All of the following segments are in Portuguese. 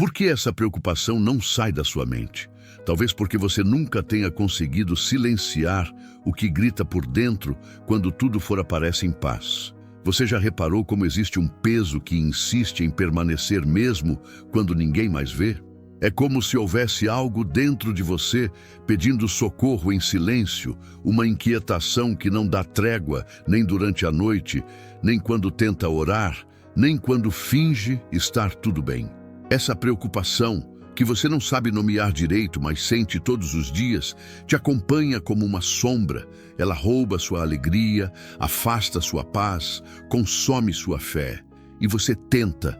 Por que essa preocupação não sai da sua mente? Talvez porque você nunca tenha conseguido silenciar o que grita por dentro quando tudo fora parece em paz. Você já reparou como existe um peso que insiste em permanecer mesmo quando ninguém mais vê? É como se houvesse algo dentro de você pedindo socorro em silêncio, uma inquietação que não dá trégua nem durante a noite, nem quando tenta orar, nem quando finge estar tudo bem. Essa preocupação, que você não sabe nomear direito, mas sente todos os dias, te acompanha como uma sombra. Ela rouba sua alegria, afasta sua paz, consome sua fé. E você tenta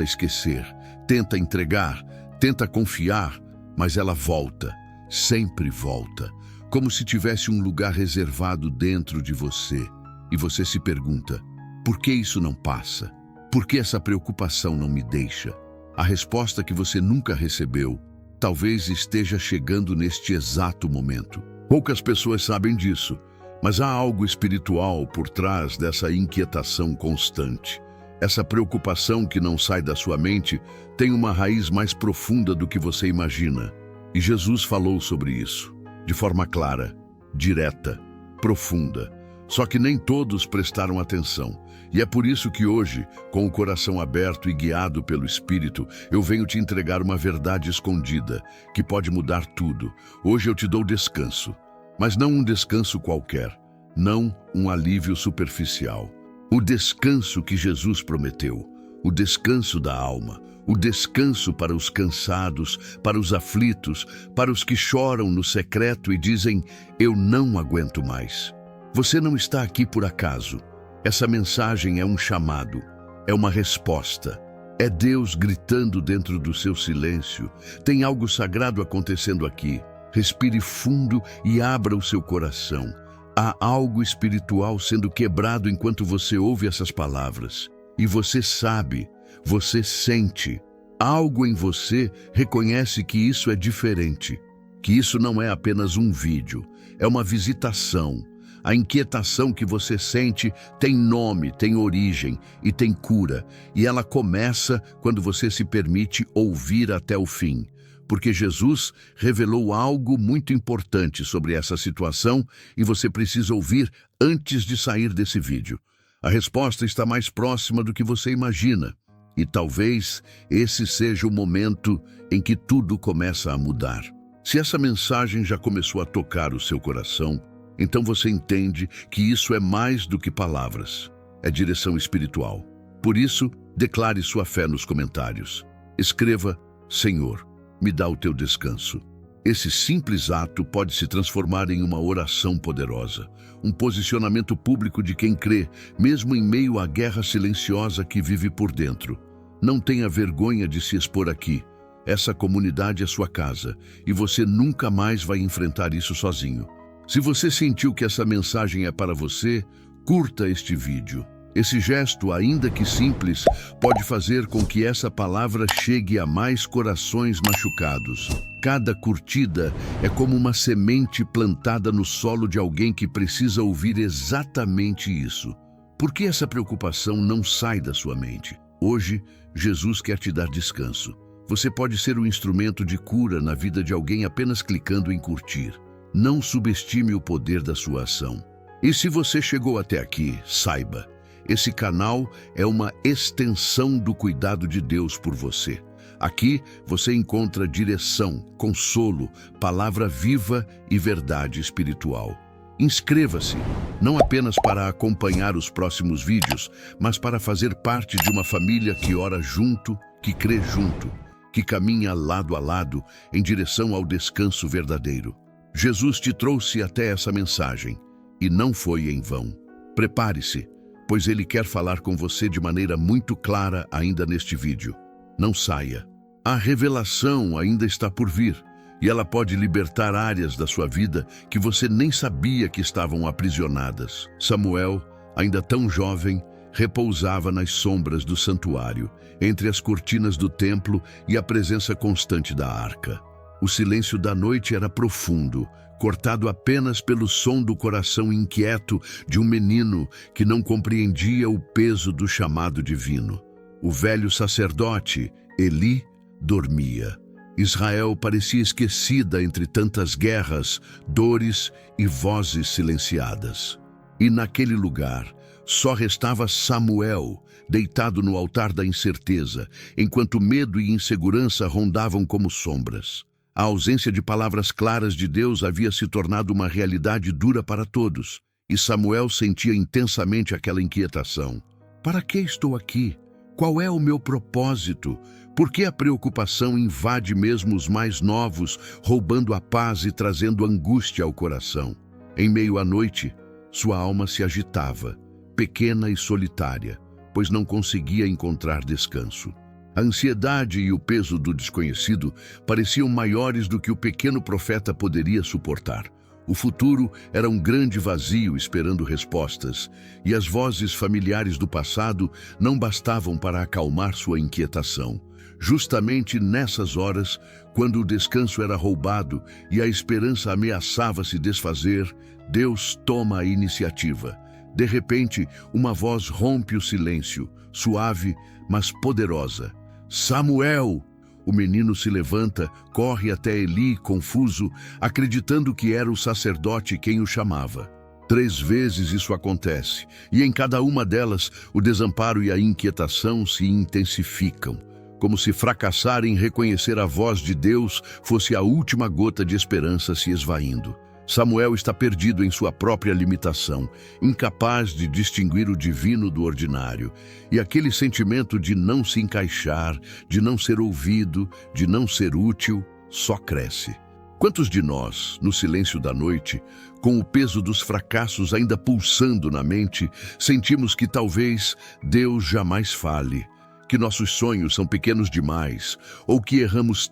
esquecer, tenta entregar, tenta confiar, mas ela volta, sempre volta, como se tivesse um lugar reservado dentro de você. E você se pergunta, por que isso não passa? Por que essa preocupação não me deixa? A resposta que você nunca recebeu talvez esteja chegando neste exato momento. Poucas pessoas sabem disso, mas há algo espiritual por trás dessa inquietação constante. Essa preocupação que não sai da sua mente tem uma raiz mais profunda do que você imagina. E Jesus falou sobre isso, de forma clara, direta, profunda. Só que nem todos prestaram atenção. E é por isso que hoje, com o coração aberto e guiado pelo Espírito, eu venho te entregar uma verdade escondida, que pode mudar tudo. Hoje eu te dou descanso, mas não um descanso qualquer, não um alívio superficial. O descanso que Jesus prometeu, o descanso da alma, o descanso para os cansados, para os aflitos, para os que choram no secreto e dizem, eu não aguento mais. Você não está aqui por acaso. Essa mensagem é um chamado, é uma resposta. É Deus gritando dentro do seu silêncio. Tem algo sagrado acontecendo aqui. Respire fundo e abra o seu coração. Há algo espiritual sendo quebrado enquanto você ouve essas palavras. E você sabe, você sente. Algo em você reconhece que isso é diferente. Que isso não é apenas um vídeo, é uma visitação. A inquietação que você sente tem nome, tem origem e tem cura. E ela começa quando você se permite ouvir até o fim. Porque Jesus revelou algo muito importante sobre essa situação e você precisa ouvir antes de sair desse vídeo. A resposta está mais próxima do que você imagina. E talvez esse seja o momento em que tudo começa a mudar. Se essa mensagem já começou a tocar o seu coração, então você entende que isso é mais do que palavras, é direção espiritual. Por isso, declare sua fé nos comentários. Escreva, Senhor, me dá o teu descanso. Esse simples ato pode se transformar em uma oração poderosa, um posicionamento público de quem crê, mesmo em meio à guerra silenciosa que vive por dentro. Não tenha vergonha de se expor aqui. Essa comunidade é sua casa e você nunca mais vai enfrentar isso sozinho. Se você sentiu que essa mensagem é para você, curta este vídeo. Esse gesto, ainda que simples, pode fazer com que essa palavra chegue a mais corações machucados. Cada curtida é como uma semente plantada no solo de alguém que precisa ouvir exatamente isso. Por que essa preocupação não sai da sua mente? Hoje, Jesus quer te dar descanso. Você pode ser um instrumento de cura na vida de alguém apenas clicando em curtir. Não subestime o poder da sua ação. E se você chegou até aqui, saiba, esse canal é uma extensão do cuidado de Deus por você. Aqui você encontra direção, consolo, palavra viva e verdade espiritual. Inscreva-se, não apenas para acompanhar os próximos vídeos, mas para fazer parte de uma família que ora junto, que crê junto, que caminha lado a lado em direção ao descanso verdadeiro. Jesus te trouxe até essa mensagem, e não foi em vão. Prepare-se, pois Ele quer falar com você de maneira muito clara ainda neste vídeo. Não saia. A revelação ainda está por vir, e ela pode libertar áreas da sua vida que você nem sabia que estavam aprisionadas. Samuel, ainda tão jovem, repousava nas sombras do santuário, entre as cortinas do templo e a presença constante da arca. O silêncio da noite era profundo, cortado apenas pelo som do coração inquieto de um menino que não compreendia o peso do chamado divino. O velho sacerdote, Eli, dormia. Israel parecia esquecida entre tantas guerras, dores e vozes silenciadas. E naquele lugar só restava Samuel, deitado no altar da incerteza, enquanto medo e insegurança rondavam como sombras. A ausência de palavras claras de Deus havia se tornado uma realidade dura para todos, e Samuel sentia intensamente aquela inquietação. Para que estou aqui? Qual é o meu propósito? Por que a preocupação invade mesmo os mais novos, roubando a paz e trazendo angústia ao coração? Em meio à noite, sua alma se agitava, pequena e solitária, pois não conseguia encontrar descanso. A ansiedade e o peso do desconhecido pareciam maiores do que o pequeno profeta poderia suportar. O futuro era um grande vazio esperando respostas, e as vozes familiares do passado não bastavam para acalmar sua inquietação. Justamente nessas horas, quando o descanso era roubado e a esperança ameaçava se desfazer, Deus toma a iniciativa. De repente, uma voz rompe o silêncio, suave, mas poderosa. Samuel! O menino se levanta, corre até Eli, confuso, acreditando que era o sacerdote quem o chamava. 3 vezes isso acontece, e em cada uma delas, o desamparo e a inquietação se intensificam, como se fracassar em reconhecer a voz de Deus fosse a última gota de esperança se esvaindo. Samuel está perdido em sua própria limitação, incapaz de distinguir o divino do ordinário, e aquele sentimento de não se encaixar, de não ser ouvido, de não ser útil, só cresce. Quantos de nós, no silêncio da noite, com o peso dos fracassos ainda pulsando na mente, sentimos que talvez Deus jamais fale, que nossos sonhos são pequenos demais, ou que erramos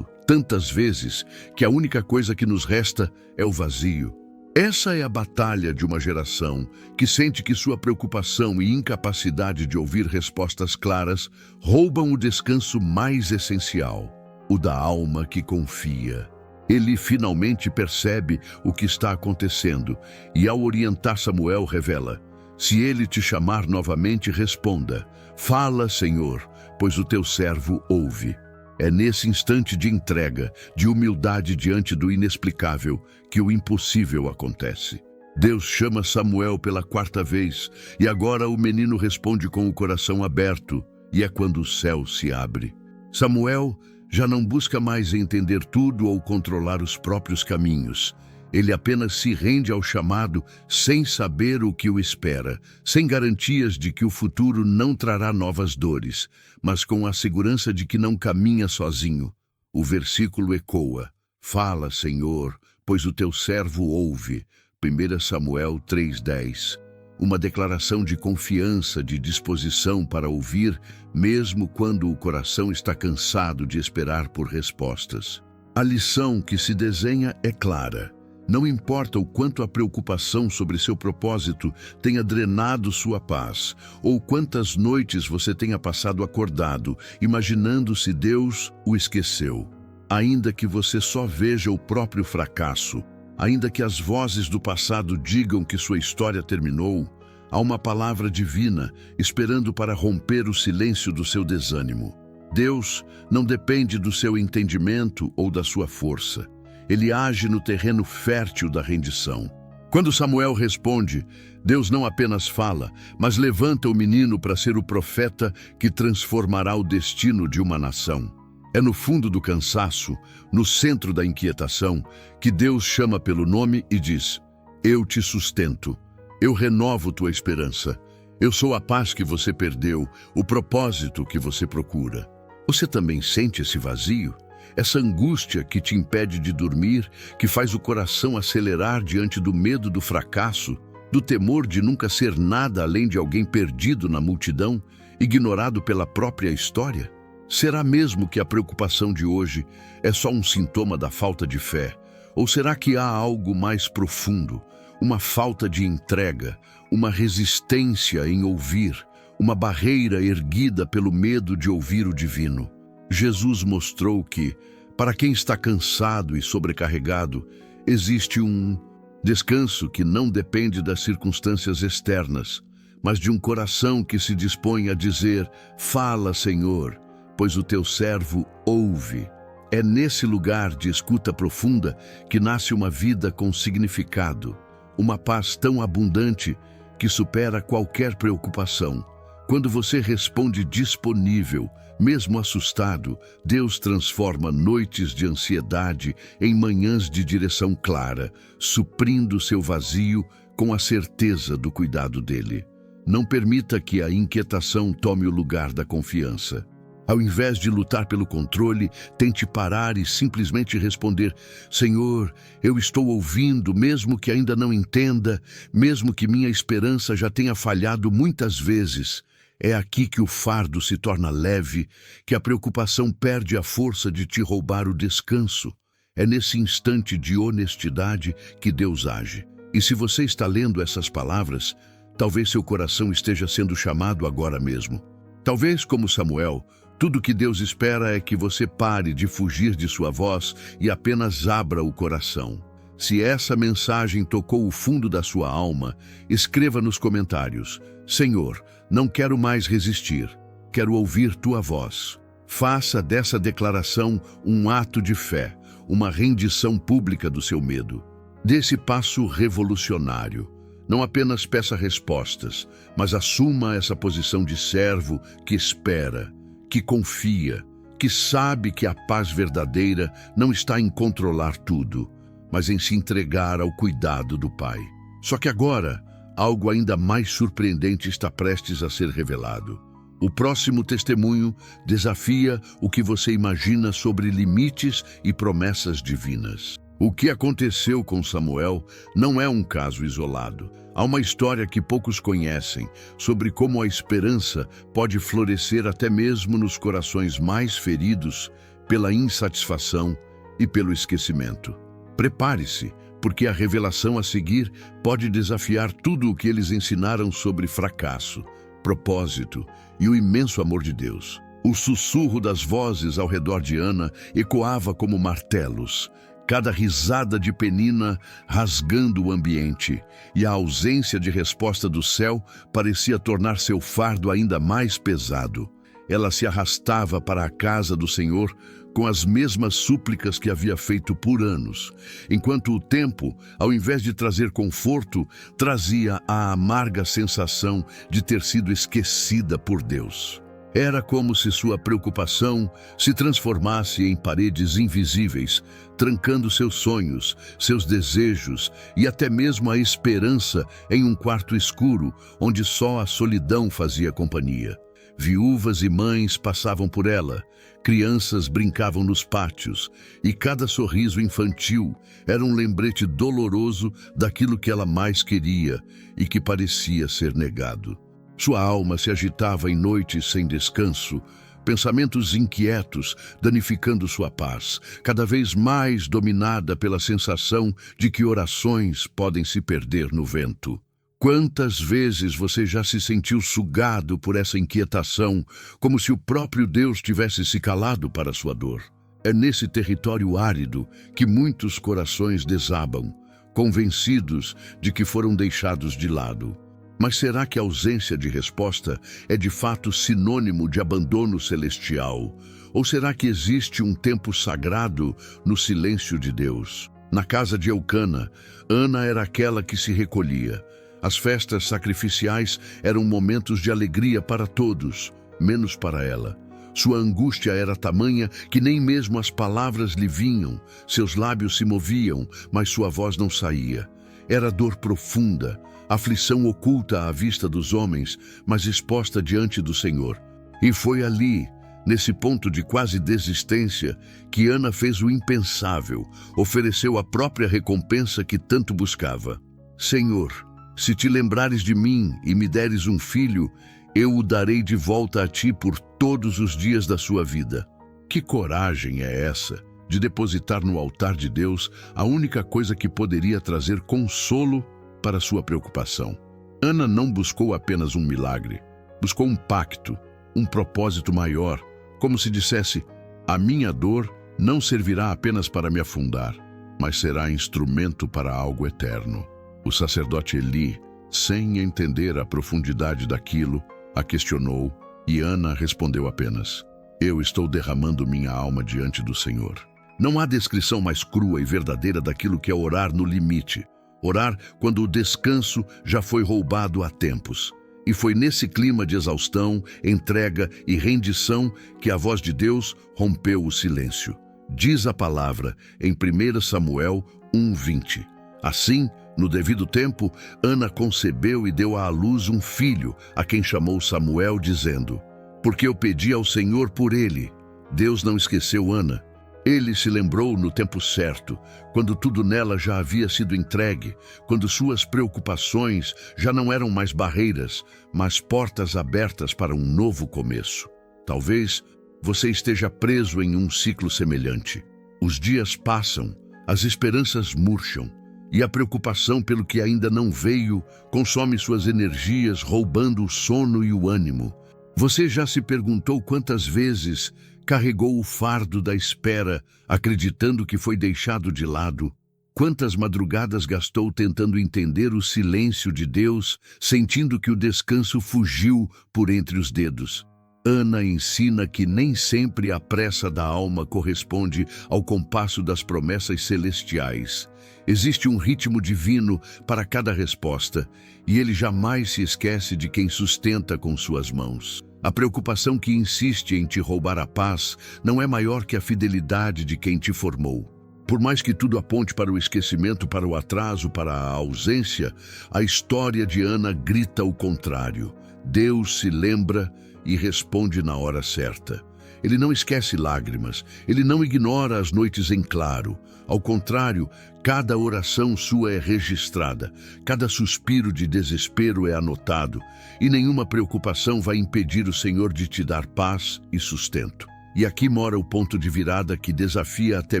tantas vezes, que a única coisa que nos resta é o vazio? Essa é a batalha de uma geração que sente que sua preocupação e incapacidade de ouvir respostas claras roubam o descanso mais essencial, o da alma que confia. Ele finalmente percebe o que está acontecendo e, ao orientar Samuel, revela: se ele te chamar novamente, responda: fala, Senhor, pois o teu servo ouve. É nesse instante de entrega, de humildade diante do inexplicável, que o impossível acontece. Deus chama Samuel pela 4ª vez, e agora o menino responde com o coração aberto, e é quando o céu se abre. Samuel já não busca mais entender tudo ou controlar os próprios caminhos. Ele apenas se rende ao chamado sem saber o que o espera, sem garantias de que o futuro não trará novas dores, mas com a segurança de que não caminha sozinho. O versículo ecoa: fala, Senhor, pois o teu servo ouve. 1 Samuel 3:10. Uma declaração de confiança, de disposição para ouvir, mesmo quando o coração está cansado de esperar por respostas. A lição que se desenha é clara. Não importa o quanto a preocupação sobre seu propósito tenha drenado sua paz, ou quantas noites você tenha passado acordado, imaginando se Deus o esqueceu. Ainda que você só veja o próprio fracasso, ainda que as vozes do passado digam que sua história terminou, há uma palavra divina esperando para romper o silêncio do seu desânimo. Deus não depende do seu entendimento ou da sua força. Ele age no terreno fértil da rendição. Quando Samuel responde, Deus não apenas fala, mas levanta o menino para ser o profeta que transformará o destino de uma nação. É no fundo do cansaço, no centro da inquietação, que Deus chama pelo nome e diz: eu te sustento, eu renovo tua esperança, eu sou a paz que você perdeu, o propósito que você procura. Você também sente esse vazio? Essa angústia que te impede de dormir, que faz o coração acelerar diante do medo do fracasso, do temor de nunca ser nada além de alguém perdido na multidão, ignorado pela própria história? Será mesmo que a preocupação de hoje é só um sintoma da falta de fé? Ou será que há algo mais profundo, uma falta de entrega, uma resistência em ouvir, uma barreira erguida pelo medo de ouvir o divino? Jesus mostrou que, para quem está cansado e sobrecarregado, existe um descanso que não depende das circunstâncias externas, mas de um coração que se dispõe a dizer: fala, Senhor, pois o teu servo ouve. É nesse lugar de escuta profunda que nasce uma vida com significado, uma paz tão abundante que supera qualquer preocupação. Quando você responde disponível, mesmo assustado, Deus transforma noites de ansiedade em manhãs de direção clara, suprindo seu vazio com a certeza do cuidado dele. Não permita que a inquietação tome o lugar da confiança. Ao invés de lutar pelo controle, tente parar e simplesmente responder: Senhor, eu estou ouvindo, mesmo que ainda não entenda, mesmo que minha esperança já tenha falhado muitas vezes. É aqui que o fardo se torna leve, que a preocupação perde a força de te roubar o descanso. É nesse instante de honestidade que Deus age. E se você está lendo essas palavras, talvez seu coração esteja sendo chamado agora mesmo. Talvez, como Samuel, tudo que Deus espera é que você pare de fugir de sua voz e apenas abra o coração. Se essa mensagem tocou o fundo da sua alma, escreva nos comentários: Senhor, não quero mais resistir, quero ouvir tua voz. Faça dessa declaração um ato de fé, uma rendição pública do seu medo. Desse passo revolucionário. Não apenas peça respostas, mas assuma essa posição de servo que espera, que confia, que sabe que a paz verdadeira não está em controlar tudo, mas em se entregar ao cuidado do Pai. Só que agora, algo ainda mais surpreendente está prestes a ser revelado. O próximo testemunho desafia o que você imagina sobre limites e promessas divinas. O que aconteceu com Samuel não é um caso isolado. Há uma história que poucos conhecem sobre como a esperança pode florescer até mesmo nos corações mais feridos pela insatisfação e pelo esquecimento. Prepare-se, porque a revelação a seguir pode desafiar tudo o que eles ensinaram sobre fracasso, propósito e o imenso amor de Deus. O sussurro das vozes ao redor de Ana ecoava como martelos, cada risada de Penina rasgando o ambiente, e a ausência de resposta do céu parecia tornar seu fardo ainda mais pesado. Ela se arrastava para a casa do Senhor com as mesmas súplicas que havia feito por anos, enquanto o tempo, ao invés de trazer conforto, trazia a amarga sensação de ter sido esquecida por Deus. Era como se sua preocupação se transformasse em paredes invisíveis, trancando seus sonhos, seus desejos e até mesmo a esperança em um quarto escuro, onde só a solidão fazia companhia. Viúvas e mães passavam por ela, crianças brincavam nos pátios, e cada sorriso infantil era um lembrete doloroso daquilo que ela mais queria e que parecia ser negado. Sua alma se agitava em noites sem descanso, pensamentos inquietos danificando sua paz, cada vez mais dominada pela sensação de que orações podem se perder no vento. Quantas vezes você já se sentiu sugado por essa inquietação, como se o próprio Deus tivesse se calado para sua dor? É nesse território árido que muitos corações desabam, convencidos de que foram deixados de lado. Mas será que a ausência de resposta é de fato sinônimo de abandono celestial? Ou será que existe um tempo sagrado no silêncio de Deus? Na casa de Eucana, Ana era aquela que se recolhia. As festas sacrificiais eram momentos de alegria para todos, menos para ela. Sua angústia era tamanha que nem mesmo as palavras lhe vinham. Seus lábios se moviam, mas sua voz não saía. Era dor profunda, aflição oculta à vista dos homens, mas exposta diante do Senhor. E foi ali, nesse ponto de quase desistência, que Ana fez o impensável, ofereceu a própria recompensa que tanto buscava. Senhor, se te lembrares de mim e me deres um filho, eu o darei de volta a ti por todos os dias da sua vida. Que coragem é essa de depositar no altar de Deus a única coisa que poderia trazer consolo para sua preocupação? Ana não buscou apenas um milagre, buscou um pacto, um propósito maior, como se dissesse: a minha dor não servirá apenas para me afundar, mas será instrumento para algo eterno. O sacerdote Eli, sem entender a profundidade daquilo, a questionou, e Ana respondeu apenas: Eu estou derramando minha alma diante do Senhor. Não há descrição mais crua e verdadeira daquilo que é orar no limite. Orar quando o descanso já foi roubado há tempos. E foi nesse clima de exaustão, entrega e rendição que a voz de Deus rompeu o silêncio. Diz a palavra em 1 Samuel 1:20. Assim, no devido tempo, Ana concebeu e deu à luz um filho, a quem chamou Samuel, dizendo: porque eu pedi ao Senhor por ele. Deus não esqueceu Ana. Ele se lembrou no tempo certo, quando tudo nela já havia sido entregue, quando suas preocupações já não eram mais barreiras, mas portas abertas para um novo começo. Talvez você esteja preso em um ciclo semelhante. Os dias passam, as esperanças murcham, e a preocupação pelo que ainda não veio consome suas energias, roubando o sono e o ânimo. Você já se perguntou quantas vezes carregou o fardo da espera, acreditando que foi deixado de lado? Quantas madrugadas gastou tentando entender o silêncio de Deus, sentindo que o descanso fugiu por entre os dedos? Ana ensina que nem sempre a pressa da alma corresponde ao compasso das promessas celestiais. Existe um ritmo divino para cada resposta, e ele jamais se esquece de quem sustenta com suas mãos. A preocupação que insiste em te roubar a paz não é maior que a fidelidade de quem te formou. Por mais que tudo aponte para o esquecimento, para o atraso, para a ausência, a história de Ana grita o contrário. Deus se lembra e responde na hora certa. Ele não esquece lágrimas, ele não ignora as noites em claro. Ao contrário, cada oração sua é registrada, cada suspiro de desespero é anotado, e nenhuma preocupação vai impedir o Senhor de te dar paz e sustento. E aqui mora o ponto de virada que desafia até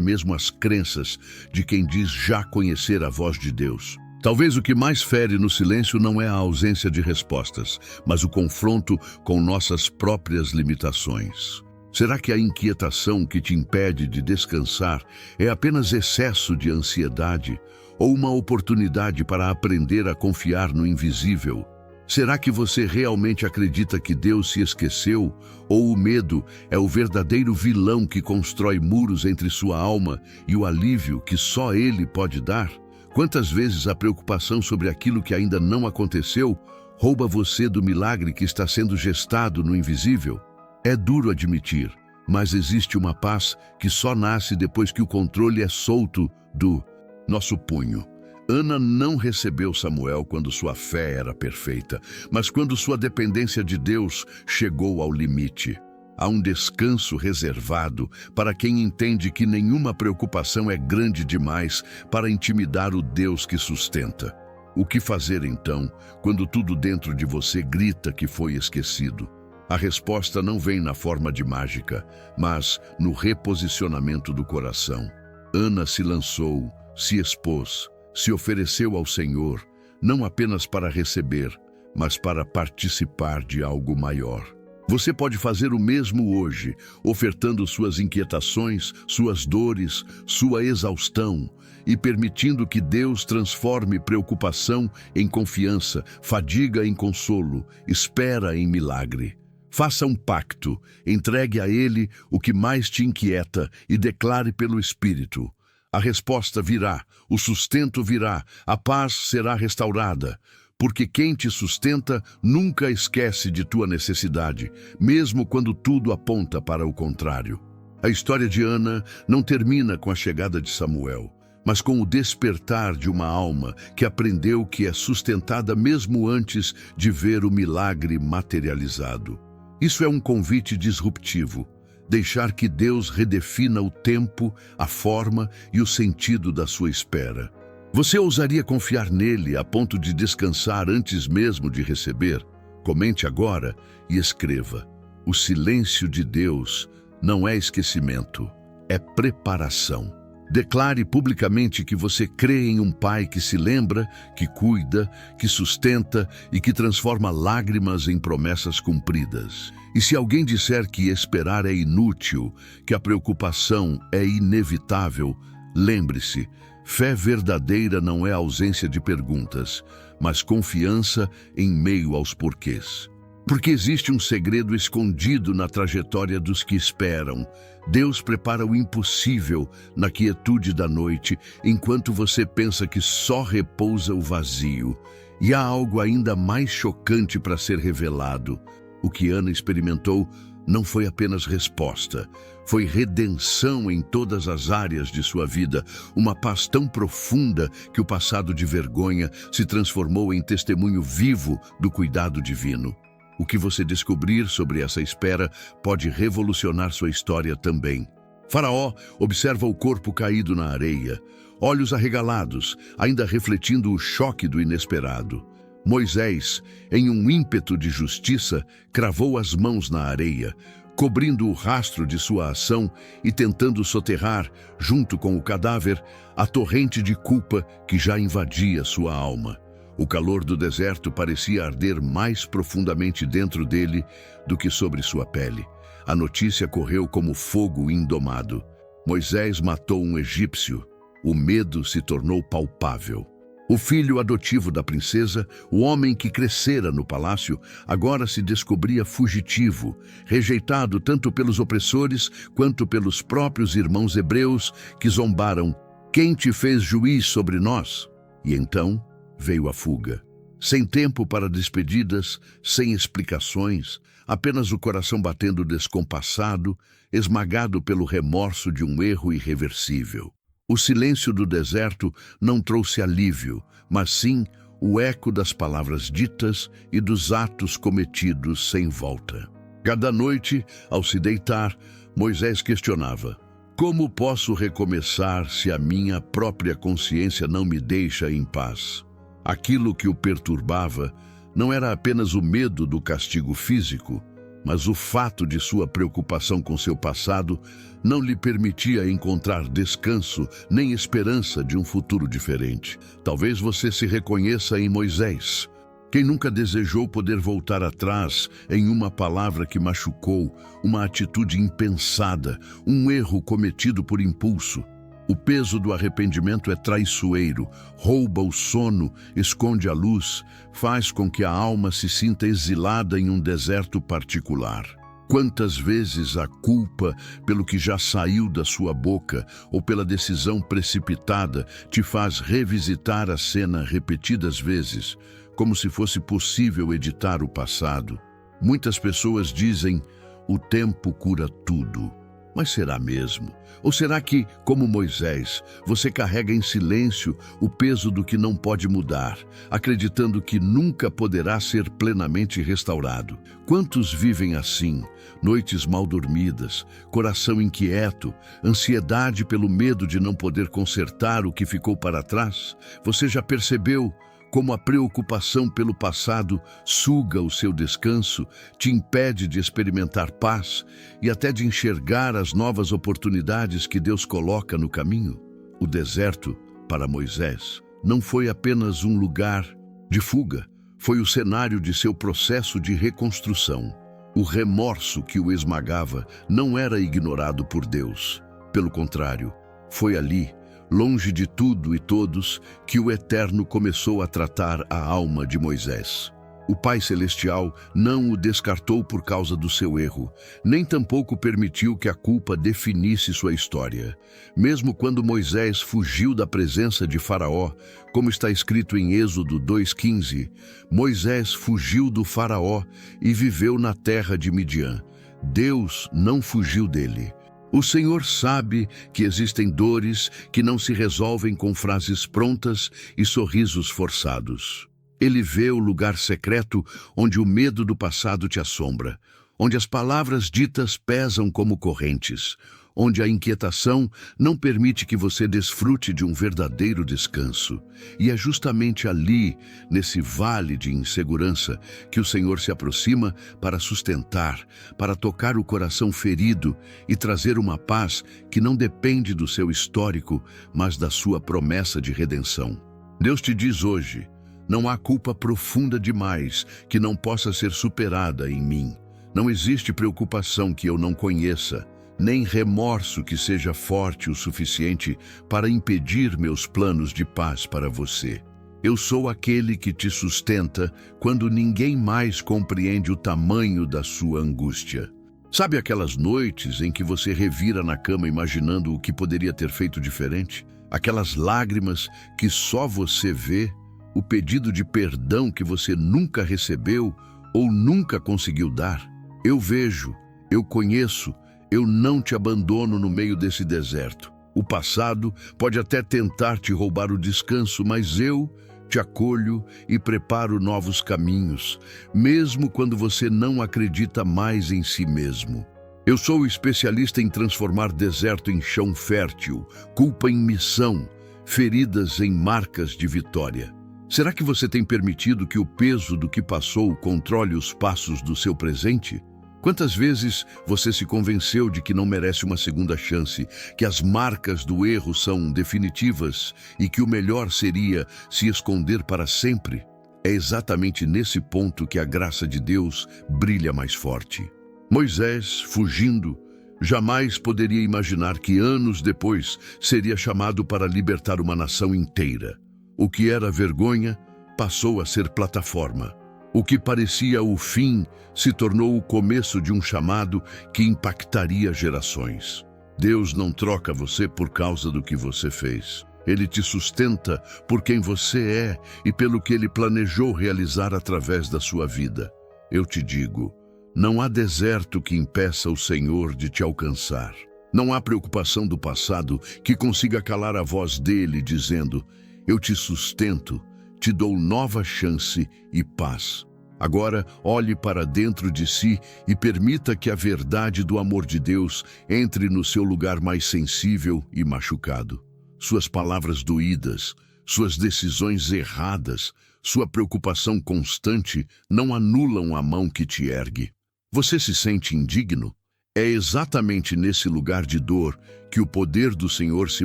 mesmo as crenças de quem diz já conhecer a voz de Deus. Talvez o que mais fere no silêncio não é a ausência de respostas, mas o confronto com nossas próprias limitações. Será que a inquietação que te impede de descansar é apenas excesso de ansiedade ou uma oportunidade para aprender a confiar no invisível? Será que você realmente acredita que Deus se esqueceu? Ou o medo é o verdadeiro vilão que constrói muros entre sua alma e o alívio que só Ele pode dar? Quantas vezes a preocupação sobre aquilo que ainda não aconteceu rouba você do milagre que está sendo gestado no invisível? É duro admitir, mas existe uma paz que só nasce depois que o controle é solto do nosso punho. Ana não recebeu Samuel quando sua fé era perfeita, mas quando sua dependência de Deus chegou ao limite. Há um descanso reservado para quem entende que nenhuma preocupação é grande demais para intimidar o Deus que sustenta. O que fazer então, quando tudo dentro de você grita que foi esquecido? A resposta não vem na forma de mágica, mas no reposicionamento do coração. Ana se lançou, se expôs, se ofereceu ao Senhor, não apenas para receber, mas para participar de algo maior. Você pode fazer o mesmo hoje, ofertando suas inquietações, suas dores, sua exaustão e permitindo que Deus transforme preocupação em confiança, fadiga em consolo, espera em milagre. Faça um pacto, entregue a Ele o que mais te inquieta e declare pelo Espírito. A resposta virá, o sustento virá, a paz será restaurada. Porque quem te sustenta nunca esquece de tua necessidade, mesmo quando tudo aponta para o contrário. A história de Ana não termina com a chegada de Samuel, mas com o despertar de uma alma que aprendeu que é sustentada mesmo antes de ver o milagre materializado. Isso é um convite disruptivo, deixar que Deus redefina o tempo, a forma e o sentido da sua espera. Você ousaria confiar nele a ponto de descansar antes mesmo de receber? Comente agora e escreva: o silêncio de Deus não é esquecimento, é preparação. Declare publicamente que você crê em um Pai que se lembra, que cuida, que sustenta e que transforma lágrimas em promessas cumpridas. E se alguém disser que esperar é inútil, que a preocupação é inevitável, lembre-se, fé verdadeira não é ausência de perguntas, mas confiança em meio aos porquês. Porque existe um segredo escondido na trajetória dos que esperam. Deus prepara o impossível na quietude da noite, enquanto você pensa que só repousa o vazio. E há algo ainda mais chocante para ser revelado. O que Ana experimentou não foi apenas resposta, foi redenção em todas as áreas de sua vida, uma paz tão profunda que o passado de vergonha se transformou em testemunho vivo do cuidado divino. O que você descobrir sobre essa espera pode revolucionar sua história também. Faraó observa o corpo caído na areia, olhos arregalados, ainda refletindo o choque do inesperado. Moisés, em um ímpeto de justiça, cravou as mãos na areia, cobrindo o rastro de sua ação e tentando soterrar, junto com o cadáver, a torrente de culpa que já invadia sua alma. O calor do deserto parecia arder mais profundamente dentro dele do que sobre sua pele. A notícia correu como fogo indomado. Moisés matou um egípcio. O medo se tornou palpável. O filho adotivo da princesa, o homem que crescera no palácio, agora se descobria fugitivo, rejeitado tanto pelos opressores quanto pelos próprios irmãos hebreus que zombaram: "Quem te fez juiz sobre nós?" E então veio a fuga. Sem tempo para despedidas, sem explicações, apenas o coração batendo descompassado, esmagado pelo remorso de um erro irreversível. O silêncio do deserto não trouxe alívio, mas sim o eco das palavras ditas e dos atos cometidos sem volta. Cada noite, ao se deitar, Moisés questionava: "Como posso recomeçar se a minha própria consciência não me deixa em paz?" Aquilo que o perturbava não era apenas o medo do castigo físico, mas o fato de sua preocupação com seu passado não lhe permitia encontrar descanso nem esperança de um futuro diferente. Talvez você se reconheça em Moisés. Quem nunca desejou poder voltar atrás em uma palavra que machucou, uma atitude impensada, um erro cometido por impulso? O peso do arrependimento é traiçoeiro, rouba o sono, esconde a luz, faz com que a alma se sinta exilada em um deserto particular. Quantas vezes a culpa pelo que já saiu da sua boca ou pela decisão precipitada te faz revisitar a cena repetidas vezes, como se fosse possível editar o passado? Muitas pessoas dizem: "O tempo cura tudo." Mas será mesmo? Ou será que, como Moisés, você carrega em silêncio o peso do que não pode mudar, acreditando que nunca poderá ser plenamente restaurado? Quantos vivem assim? Noites mal dormidas, coração inquieto, ansiedade pelo medo de não poder consertar o que ficou para trás? Você já percebeu como a preocupação pelo passado suga o seu descanso, te impede de experimentar paz e até de enxergar as novas oportunidades que Deus coloca no caminho? O deserto, para Moisés, não foi apenas um lugar de fuga, foi o cenário de seu processo de reconstrução. O remorso que o esmagava não era ignorado por Deus. Pelo contrário, foi ali, longe de tudo e todos, que o Eterno começou a tratar a alma de Moisés. O Pai Celestial não o descartou por causa do seu erro, nem tampouco permitiu que a culpa definisse sua história. Mesmo quando Moisés fugiu da presença de Faraó, como está escrito em Êxodo 2:15, Moisés fugiu do Faraó e viveu na terra de Midian. Deus não fugiu dele. O Senhor sabe que existem dores que não se resolvem com frases prontas e sorrisos forçados. Ele vê o lugar secreto onde o medo do passado te assombra, onde as palavras ditas pesam como correntes, onde a inquietação não permite que você desfrute de um verdadeiro descanso. E é justamente ali, nesse vale de insegurança, que o Senhor se aproxima para sustentar, para tocar o coração ferido e trazer uma paz que não depende do seu histórico, mas da sua promessa de redenção. Deus te diz hoje: não há culpa profunda demais que não possa ser superada em mim. Não existe preocupação que eu não conheça, nem remorso que seja forte o suficiente para impedir meus planos de paz para você. Eu sou aquele que te sustenta quando ninguém mais compreende o tamanho da sua angústia. Sabe aquelas noites em que você revira na cama imaginando o que poderia ter feito diferente? Aquelas lágrimas que só você vê? O pedido de perdão que você nunca recebeu ou nunca conseguiu dar? Eu vejo, eu conheço, eu não te abandono no meio desse deserto. O passado pode até tentar te roubar o descanso, mas eu te acolho e preparo novos caminhos, mesmo quando você não acredita mais em si mesmo. Eu sou especialista em transformar deserto em chão fértil, culpa em missão, feridas em marcas de vitória. Será que você tem permitido que o peso do que passou controle os passos do seu presente? Quantas vezes você se convenceu de que não merece uma segunda chance, que as marcas do erro são definitivas e que o melhor seria se esconder para sempre? É exatamente nesse ponto que a graça de Deus brilha mais forte. Moisés, fugindo, jamais poderia imaginar que anos depois seria chamado para libertar uma nação inteira. O que era vergonha passou a ser plataforma. O que parecia o fim se tornou o começo de um chamado que impactaria gerações. Deus não troca você por causa do que você fez. Ele te sustenta por quem você é e pelo que Ele planejou realizar através da sua vida. Eu te digo, não há deserto que impeça o Senhor de te alcançar. Não há preocupação do passado que consiga calar a voz dele dizendo: eu te sustento, te dou nova chance e paz. Agora, olhe para dentro de si e permita que a verdade do amor de Deus entre no seu lugar mais sensível e machucado. Suas palavras doídas, suas decisões erradas, sua preocupação constante não anulam a mão que te ergue. Você se sente indigno? É exatamente nesse lugar de dor que o poder do Senhor se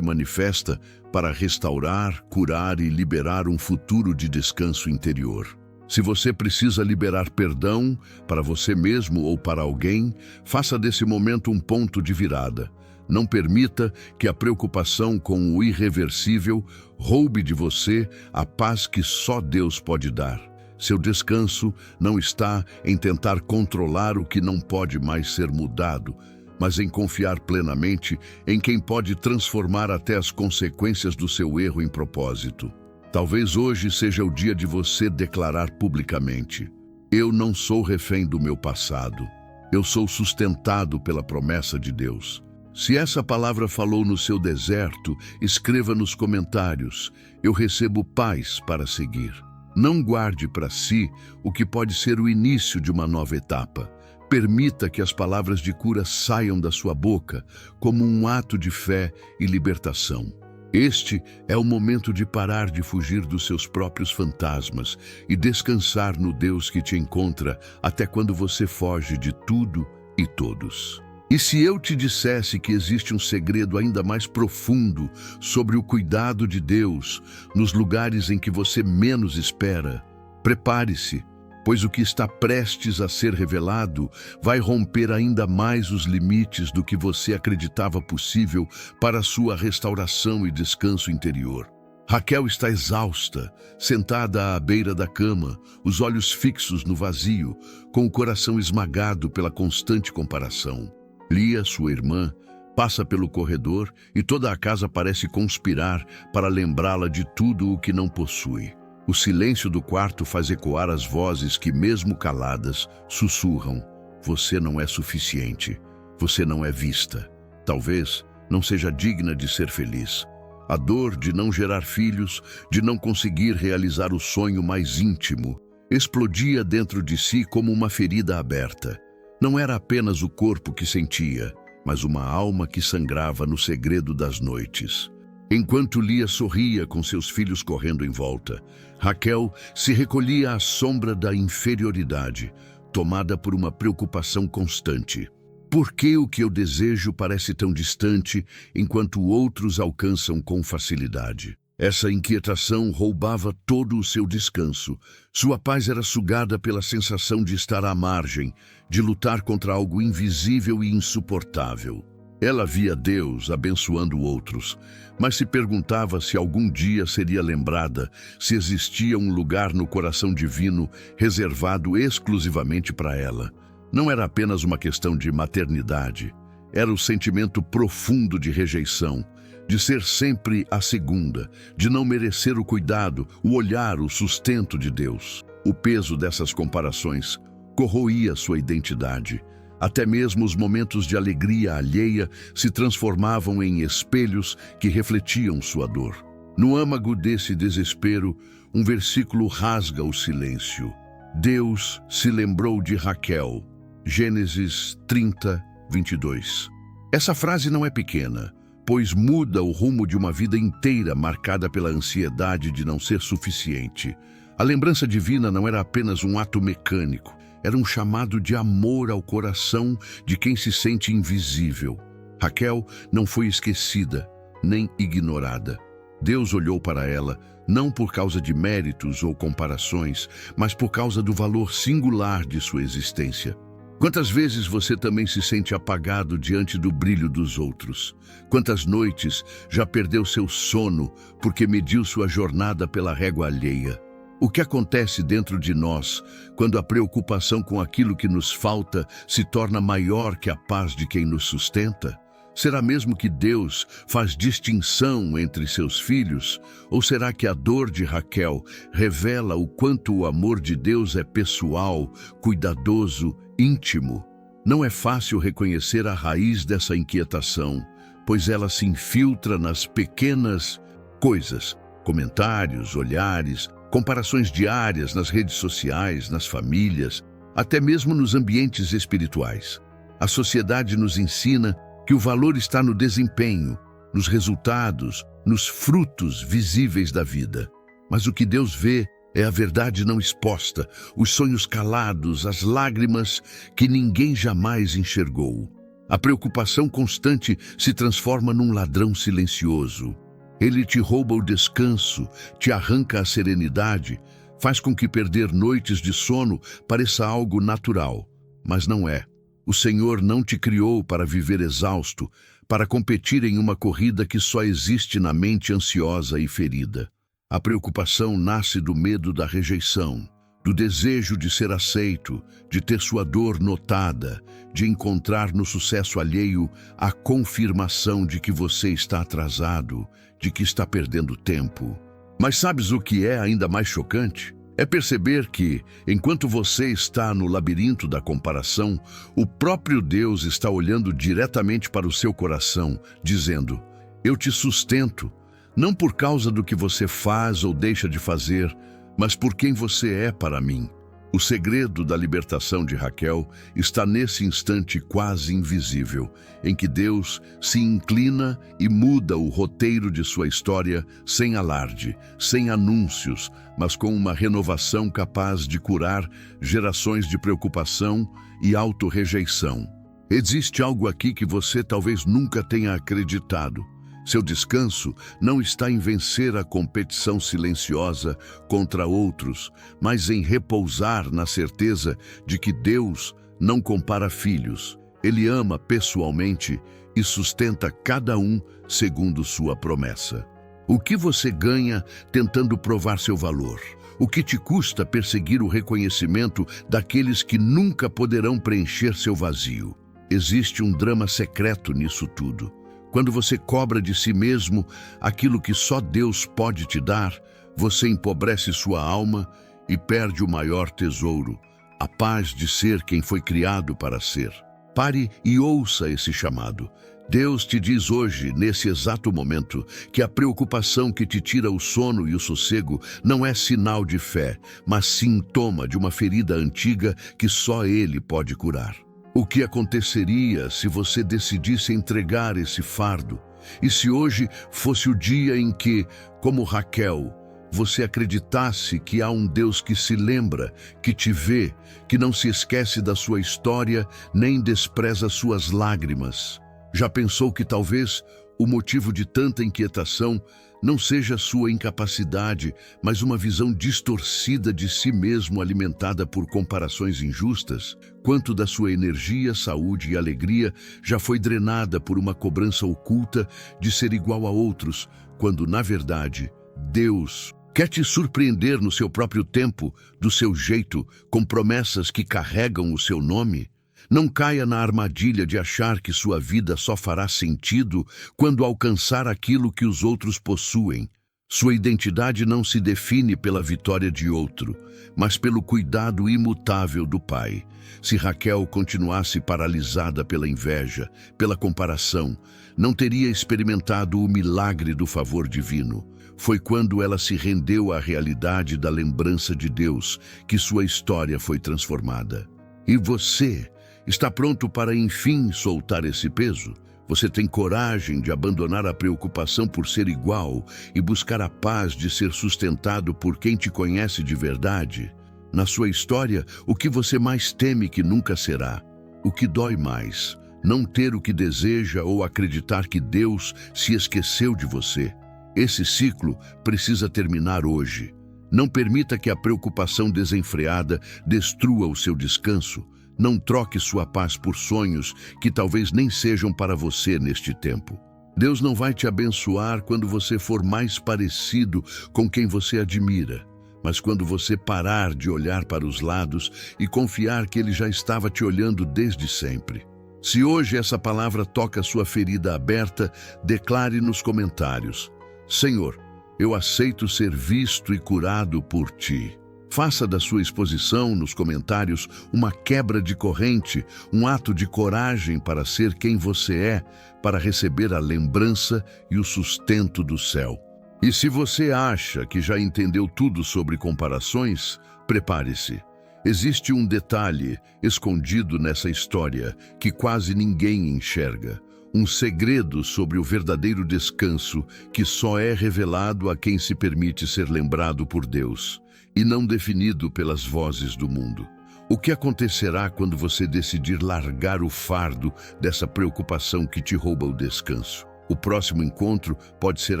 manifesta para restaurar, curar e liberar um futuro de descanso interior. Se você precisa liberar perdão para você mesmo ou para alguém, faça desse momento um ponto de virada. Não permita que a preocupação com o irreversível roube de você a paz que só Deus pode dar. Seu descanso não está em tentar controlar o que não pode mais ser mudado, mas em confiar plenamente em quem pode transformar até as consequências do seu erro em propósito. Talvez hoje seja o dia de você declarar publicamente: eu não sou refém do meu passado, eu sou sustentado pela promessa de Deus. Se essa palavra falou no seu deserto, escreva nos comentários: eu recebo paz para seguir. Não guarde para si o que pode ser o início de uma nova etapa. Permita que as palavras de cura saiam da sua boca como um ato de fé e libertação. Este é o momento de parar de fugir dos seus próprios fantasmas e descansar no Deus que te encontra até quando você foge de tudo e todos. E se eu te dissesse que existe um segredo ainda mais profundo sobre o cuidado de Deus nos lugares em que você menos espera? Prepare-se, pois o que está prestes a ser revelado vai romper ainda mais os limites do que você acreditava possível para a sua restauração e descanso interior. Raquel está exausta, sentada à beira da cama, os olhos fixos no vazio, com o coração esmagado pela constante comparação. Lia, sua irmã, passa pelo corredor e toda a casa parece conspirar para lembrá-la de tudo o que não possui. O silêncio do quarto faz ecoar as vozes que, mesmo caladas, sussurram: você não é suficiente, você não é vista. Talvez não seja digna de ser feliz. A dor de não gerar filhos, de não conseguir realizar o sonho mais íntimo, explodia dentro de si como uma ferida aberta. Não era apenas o corpo que sentia, mas uma alma que sangrava no segredo das noites. Enquanto Lia sorria com seus filhos correndo em volta, Raquel se recolhia à sombra da inferioridade, tomada por uma preocupação constante. Por que o que eu desejo parece tão distante, enquanto outros alcançam com facilidade? Essa inquietação roubava todo o seu descanso. Sua paz era sugada pela sensação de estar à margem, de lutar contra algo invisível e insuportável. Ela via Deus abençoando outros, mas se perguntava se algum dia seria lembrada, se existia um lugar no coração divino reservado exclusivamente para ela. Não era apenas uma questão de maternidade, era o sentimento profundo de rejeição, de ser sempre a segunda, de não merecer o cuidado, o olhar, o sustento de Deus. O peso dessas comparações corroía sua identidade. Até mesmo os momentos de alegria alheia se transformavam em espelhos que refletiam sua dor. No âmago desse desespero, um versículo rasga o silêncio. Deus se lembrou de Raquel. Gênesis 30, 22. Essa frase não é pequena, pois muda o rumo de uma vida inteira marcada pela ansiedade de não ser suficiente. A lembrança divina não era apenas um ato mecânico, era um chamado de amor ao coração de quem se sente invisível. Raquel não foi esquecida, nem ignorada. Deus olhou para ela, não por causa de méritos ou comparações, mas por causa do valor singular de sua existência. Quantas vezes você também se sente apagado diante do brilho dos outros? Quantas noites já perdeu seu sono porque mediu sua jornada pela régua alheia? O que acontece dentro de nós quando a preocupação com aquilo que nos falta se torna maior que a paz de quem nos sustenta? Será mesmo que Deus faz distinção entre seus filhos? Ou será que a dor de Raquel revela o quanto o amor de Deus é pessoal, cuidadoso, íntimo? Não é fácil reconhecer a raiz dessa inquietação, pois ela se infiltra nas pequenas coisas, comentários, olhares, comparações diárias nas redes sociais, nas famílias, até mesmo nos ambientes espirituais. A sociedade nos ensina que o valor está no desempenho, nos resultados, nos frutos visíveis da vida. Mas o que Deus vê é a verdade não exposta, os sonhos calados, as lágrimas que ninguém jamais enxergou. A preocupação constante se transforma num ladrão silencioso. Ele te rouba o descanso, te arranca a serenidade, faz com que perder noites de sono pareça algo natural, mas não é. O Senhor não te criou para viver exausto, para competir em uma corrida que só existe na mente ansiosa e ferida. A preocupação nasce do medo da rejeição, do desejo de ser aceito, de ter sua dor notada, de encontrar no sucesso alheio a confirmação de que você está atrasado, de que está perdendo tempo. Mas sabes o que é ainda mais chocante? É perceber que, enquanto você está no labirinto da comparação, o próprio Deus está olhando diretamente para o seu coração, dizendo: eu te sustento, não por causa do que você faz ou deixa de fazer, mas por quem você é para mim. O segredo da libertação de Raquel está nesse instante quase invisível, em que Deus se inclina e muda o roteiro de sua história sem alarde, sem anúncios, mas com uma renovação capaz de curar gerações de preocupação e autorrejeição. Existe algo aqui que você talvez nunca tenha acreditado. Seu descanso não está em vencer a competição silenciosa contra outros, mas em repousar na certeza de que Deus não compara filhos. Ele ama pessoalmente e sustenta cada um segundo sua promessa. O que você ganha tentando provar seu valor? O que te custa perseguir o reconhecimento daqueles que nunca poderão preencher seu vazio? Existe um drama secreto nisso tudo. Quando você cobra de si mesmo aquilo que só Deus pode te dar, você empobrece sua alma e perde o maior tesouro, a paz de ser quem foi criado para ser. Pare e ouça esse chamado. Deus te diz hoje, nesse exato momento, que a preocupação que te tira o sono e o sossego não é sinal de fé, mas sintoma de uma ferida antiga que só Ele pode curar. O que aconteceria se você decidisse entregar esse fardo? E se hoje fosse o dia em que, como Raquel, você acreditasse que há um Deus que se lembra, que te vê, que não se esquece da sua história, nem despreza suas lágrimas? Já pensou que talvez o motivo de tanta inquietação não seja sua incapacidade, mas uma visão distorcida de si mesmo alimentada por comparações injustas? Quanto da sua energia, saúde e alegria já foi drenada por uma cobrança oculta de ser igual a outros, quando, na verdade, Deus quer te surpreender no seu próprio tempo, do seu jeito, com promessas que carregam o seu nome? Não caia na armadilha de achar que sua vida só fará sentido quando alcançar aquilo que os outros possuem. Sua identidade não se define pela vitória de outro, mas pelo cuidado imutável do Pai. Se Raquel continuasse paralisada pela inveja, pela comparação, não teria experimentado o milagre do favor divino. Foi quando ela se rendeu à realidade da lembrança de Deus que sua história foi transformada. E você está pronto para, enfim, soltar esse peso? Você tem coragem de abandonar a preocupação por ser igual e buscar a paz de ser sustentado por quem te conhece de verdade? Na sua história, o que você mais teme que nunca será? O que dói mais? Não ter o que deseja ou acreditar que Deus se esqueceu de você? Esse ciclo precisa terminar hoje. Não permita que a preocupação desenfreada destrua o seu descanso. Não troque sua paz por sonhos que talvez nem sejam para você neste tempo. Deus não vai te abençoar quando você for mais parecido com quem você admira, mas quando você parar de olhar para os lados e confiar que Ele já estava te olhando desde sempre. Se hoje essa palavra toca sua ferida aberta, declare nos comentários: Senhor, eu aceito ser visto e curado por Ti. Faça da sua exposição nos comentários uma quebra de corrente, um ato de coragem para ser quem você é, para receber a lembrança e o sustento do céu. E se você acha que já entendeu tudo sobre comparações, prepare-se. Existe um detalhe escondido nessa história que quase ninguém enxerga. Um segredo sobre o verdadeiro descanso que só é revelado a quem se permite ser lembrado por Deus e não definido pelas vozes do mundo. O que acontecerá quando você decidir largar o fardo dessa preocupação que te rouba o descanso? O próximo encontro pode ser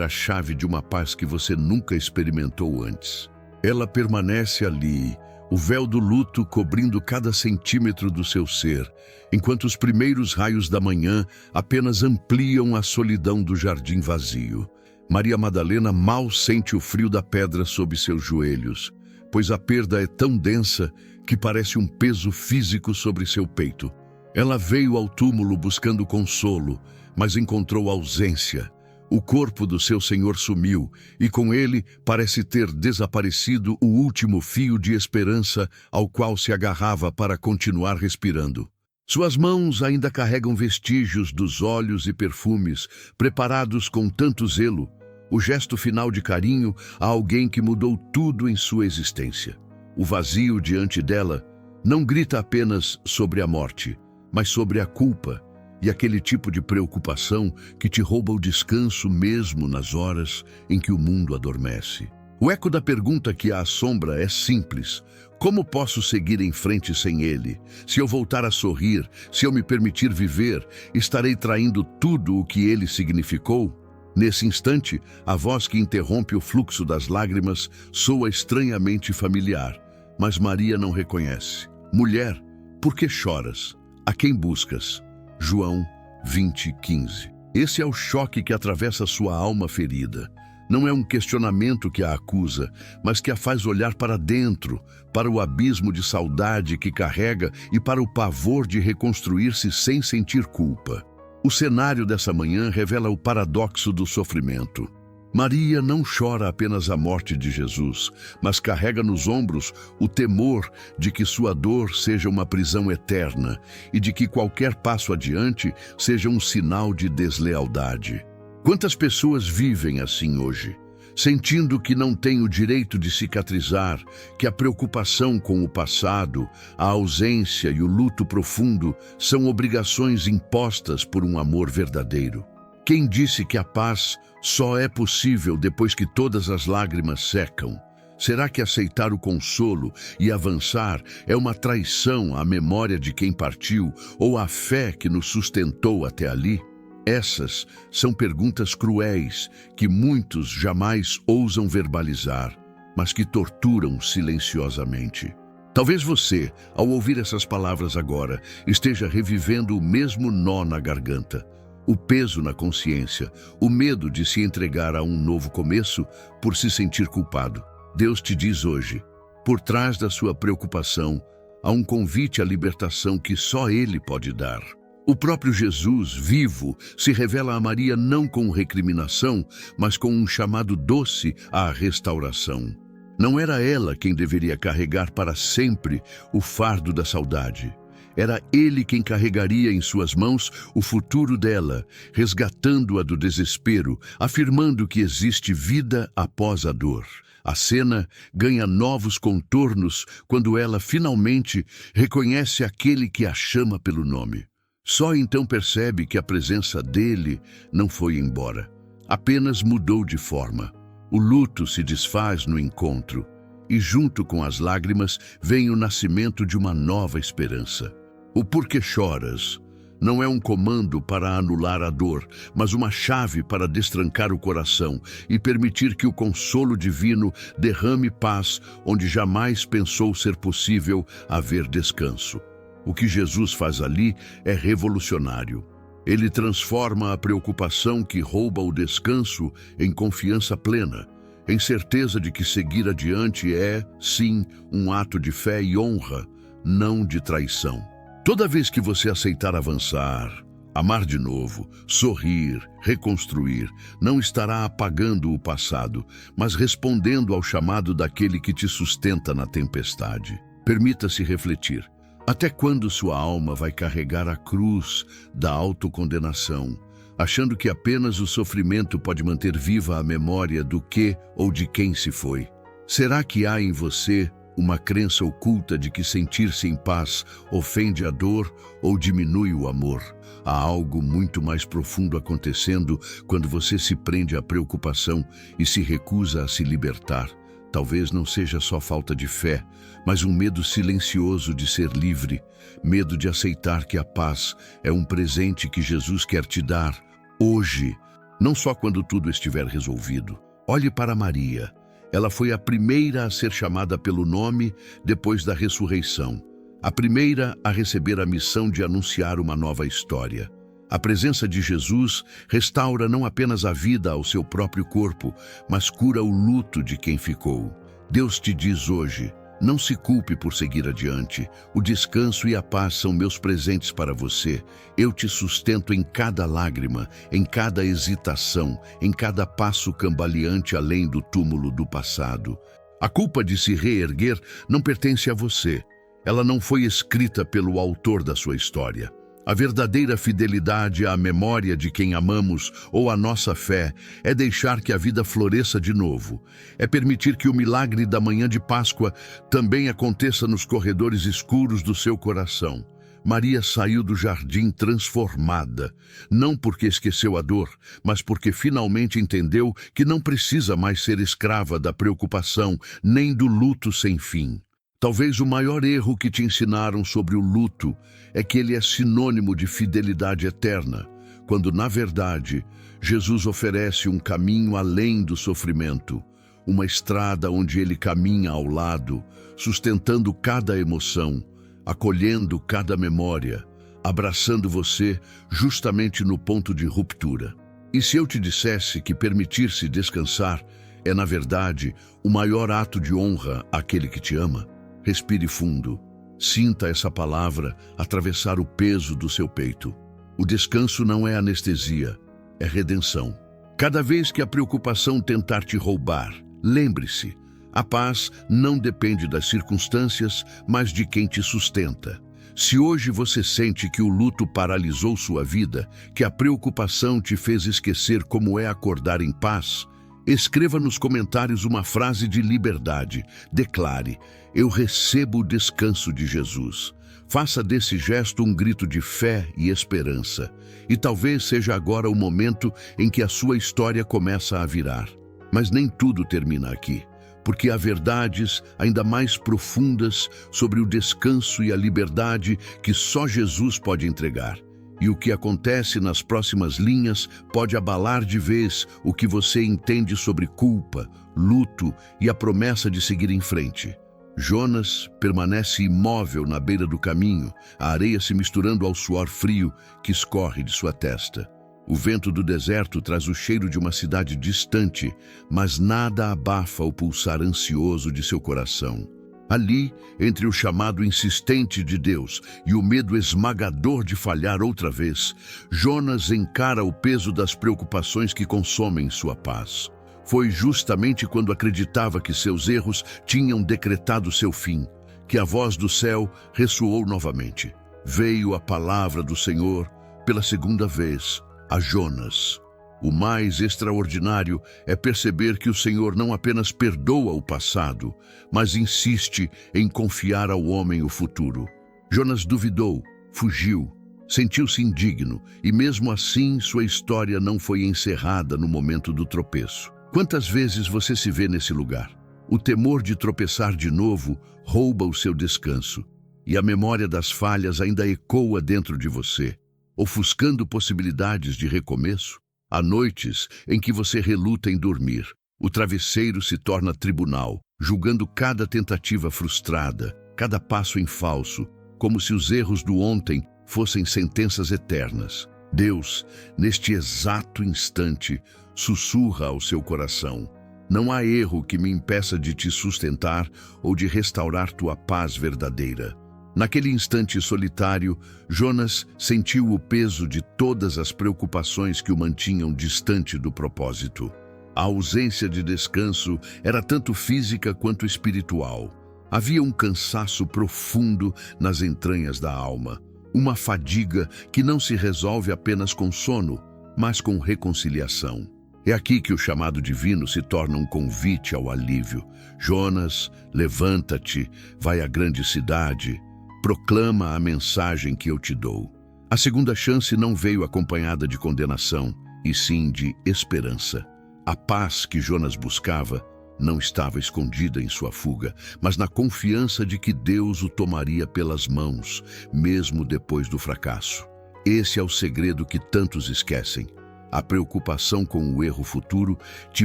a chave de uma paz que você nunca experimentou antes. Ela permanece ali, o véu do luto cobrindo cada centímetro do seu ser, enquanto os primeiros raios da manhã apenas ampliam a solidão do jardim vazio. Maria Madalena mal sente o frio da pedra sob seus joelhos, pois a perda é tão densa que parece um peso físico sobre seu peito. Ela veio ao túmulo buscando consolo, mas encontrou ausência. O corpo do seu Senhor sumiu, e com ele parece ter desaparecido o último fio de esperança ao qual se agarrava para continuar respirando. Suas mãos ainda carregam vestígios dos óleos e perfumes, preparados com tanto zelo, o gesto final de carinho a alguém que mudou tudo em sua existência. O vazio diante dela não grita apenas sobre a morte, mas sobre a culpa, e aquele tipo de preocupação que te rouba o descanso mesmo nas horas em que o mundo adormece. O eco da pergunta que a assombra é simples: como posso seguir em frente sem ele? Se eu voltar a sorrir, se eu me permitir viver, estarei traindo tudo o que ele significou? Nesse instante, a voz que interrompe o fluxo das lágrimas soa estranhamente familiar, mas Maria não reconhece. Mulher, por que choras? A quem buscas? João 20:15. Esse é o choque que atravessa sua alma ferida. Não é um questionamento que a acusa, mas que a faz olhar para dentro, para o abismo de saudade que carrega e para o pavor de reconstruir-se sem sentir culpa. O cenário dessa manhã revela o paradoxo do sofrimento. Maria não chora apenas a morte de Jesus, mas carrega nos ombros o temor de que sua dor seja uma prisão eterna e de que qualquer passo adiante seja um sinal de deslealdade. Quantas pessoas vivem assim hoje, sentindo que não têm o direito de cicatrizar, que a preocupação com o passado, a ausência e o luto profundo são obrigações impostas por um amor verdadeiro? Quem disse que a paz só é possível depois que todas as lágrimas secam? Será que aceitar o consolo e avançar é uma traição à memória de quem partiu ou à fé que nos sustentou até ali? Essas são perguntas cruéis que muitos jamais ousam verbalizar, mas que torturam silenciosamente. Talvez você, ao ouvir essas palavras agora, esteja revivendo o mesmo nó na garganta, o peso na consciência, o medo de se entregar a um novo começo por se sentir culpado. Deus te diz hoje, por trás da sua preocupação, há um convite à libertação que só Ele pode dar. O próprio Jesus, vivo, se revela a Maria não com recriminação, mas com um chamado doce à restauração. Não era ela quem deveria carregar para sempre o fardo da saudade. Era Ele quem carregaria em suas mãos o futuro dela, resgatando-a do desespero, afirmando que existe vida após a dor. A cena ganha novos contornos quando ela finalmente reconhece aquele que a chama pelo nome. Só então percebe que a presença dele não foi embora, apenas mudou de forma. O luto se desfaz no encontro e junto com as lágrimas vem o nascimento de uma nova esperança. O porquê choras não é um comando para anular a dor, mas uma chave para destrancar o coração e permitir que o consolo divino derrame paz onde jamais pensou ser possível haver descanso. O que Jesus faz ali é revolucionário. Ele transforma a preocupação que rouba o descanso em confiança plena, em certeza de que seguir adiante é, sim, um ato de fé e honra, não de traição. Toda vez que você aceitar avançar, amar de novo, sorrir, reconstruir, não estará apagando o passado, mas respondendo ao chamado daquele que te sustenta na tempestade. Permita-se refletir. Até quando sua alma vai carregar a cruz da autocondenação, achando que apenas o sofrimento pode manter viva a memória do que ou de quem se foi? Será que há em você uma crença oculta de que sentir-se em paz ofende a dor ou diminui o amor? Há algo muito mais profundo acontecendo quando você se prende à preocupação e se recusa a se libertar. Talvez não seja só falta de fé, mas um medo silencioso de ser livre, medo de aceitar que a paz é um presente que Jesus quer te dar hoje, não só quando tudo estiver resolvido. Olhe para Maria. Ela foi a primeira a ser chamada pelo nome depois da ressurreição, a primeira a receber a missão de anunciar uma nova história. A presença de Jesus restaura não apenas a vida ao seu próprio corpo, mas cura o luto de quem ficou. Deus te diz hoje, não se culpe por seguir adiante. O descanso e a paz são meus presentes para você. Eu te sustento em cada lágrima, em cada hesitação, em cada passo cambaleante além do túmulo do passado. A culpa de se reerguer não pertence a você. Ela não foi escrita pelo autor da sua história. A verdadeira fidelidade à memória de quem amamos ou à nossa fé é deixar que a vida floresça de novo. É permitir que o milagre da manhã de Páscoa também aconteça nos corredores escuros do seu coração. Maria saiu do jardim transformada, não porque esqueceu a dor, mas porque finalmente entendeu que não precisa mais ser escrava da preocupação nem do luto sem fim. Talvez o maior erro que te ensinaram sobre o luto é que ele é sinônimo de fidelidade eterna, quando, na verdade, Jesus oferece um caminho além do sofrimento, uma estrada onde ele caminha ao lado, sustentando cada emoção, acolhendo cada memória, abraçando você justamente no ponto de ruptura. E se eu te dissesse que permitir-se descansar é, na verdade, o maior ato de honra àquele que te ama? Respire fundo. Sinta essa palavra atravessar o peso do seu peito. O descanso não é anestesia, é redenção. Cada vez que a preocupação tentar te roubar, lembre-se, a paz não depende das circunstâncias, mas de quem te sustenta. Se hoje você sente que o luto paralisou sua vida, que a preocupação te fez esquecer como é acordar em paz, escreva nos comentários uma frase de liberdade. Declare: eu recebo o descanso de Jesus. Faça desse gesto um grito de fé e esperança. E talvez seja agora o momento em que a sua história começa a virar. Mas nem tudo termina aqui, porque há verdades ainda mais profundas sobre o descanso e a liberdade que só Jesus pode entregar. E o que acontece nas próximas linhas pode abalar de vez o que você entende sobre culpa, luto e a promessa de seguir em frente. Jonas permanece imóvel na beira do caminho, a areia se misturando ao suor frio que escorre de sua testa. O vento do deserto traz o cheiro de uma cidade distante, mas nada abafa o pulsar ansioso de seu coração. Ali, entre o chamado insistente de Deus e o medo esmagador de falhar outra vez, Jonas encara o peso das preocupações que consomem sua paz. Foi justamente quando acreditava que seus erros tinham decretado seu fim, que a voz do céu ressoou novamente. Veio a palavra do Senhor pela segunda vez a Jonas. O mais extraordinário é perceber que o Senhor não apenas perdoa o passado, mas insiste em confiar ao homem o futuro. Jonas duvidou, fugiu, sentiu-se indigno e mesmo assim sua história não foi encerrada no momento do tropeço. Quantas vezes você se vê nesse lugar? O temor de tropeçar de novo rouba o seu descanso e a memória das falhas ainda ecoa dentro de você, ofuscando possibilidades de recomeço. Há noites em que você reluta em dormir. O travesseiro se torna tribunal, julgando cada tentativa frustrada, cada passo em falso, como se os erros do ontem fossem sentenças eternas. Deus, neste exato instante, sussurra ao seu coração: não há erro que me impeça de te sustentar ou de restaurar tua paz verdadeira. Naquele instante solitário, Jonas sentiu o peso de todas as preocupações que o mantinham distante do propósito. A ausência de descanso era tanto física quanto espiritual. Havia um cansaço profundo nas entranhas da alma, uma fadiga que não se resolve apenas com sono, mas com reconciliação. É aqui que o chamado divino se torna um convite ao alívio. Jonas, levanta-te, vai à grande cidade, proclama a mensagem que eu te dou. A segunda chance não veio acompanhada de condenação, e sim de esperança. A paz que Jonas buscava não estava escondida em sua fuga, mas na confiança de que Deus o tomaria pelas mãos, mesmo depois do fracasso. Esse é o segredo que tantos esquecem. A preocupação com o erro futuro te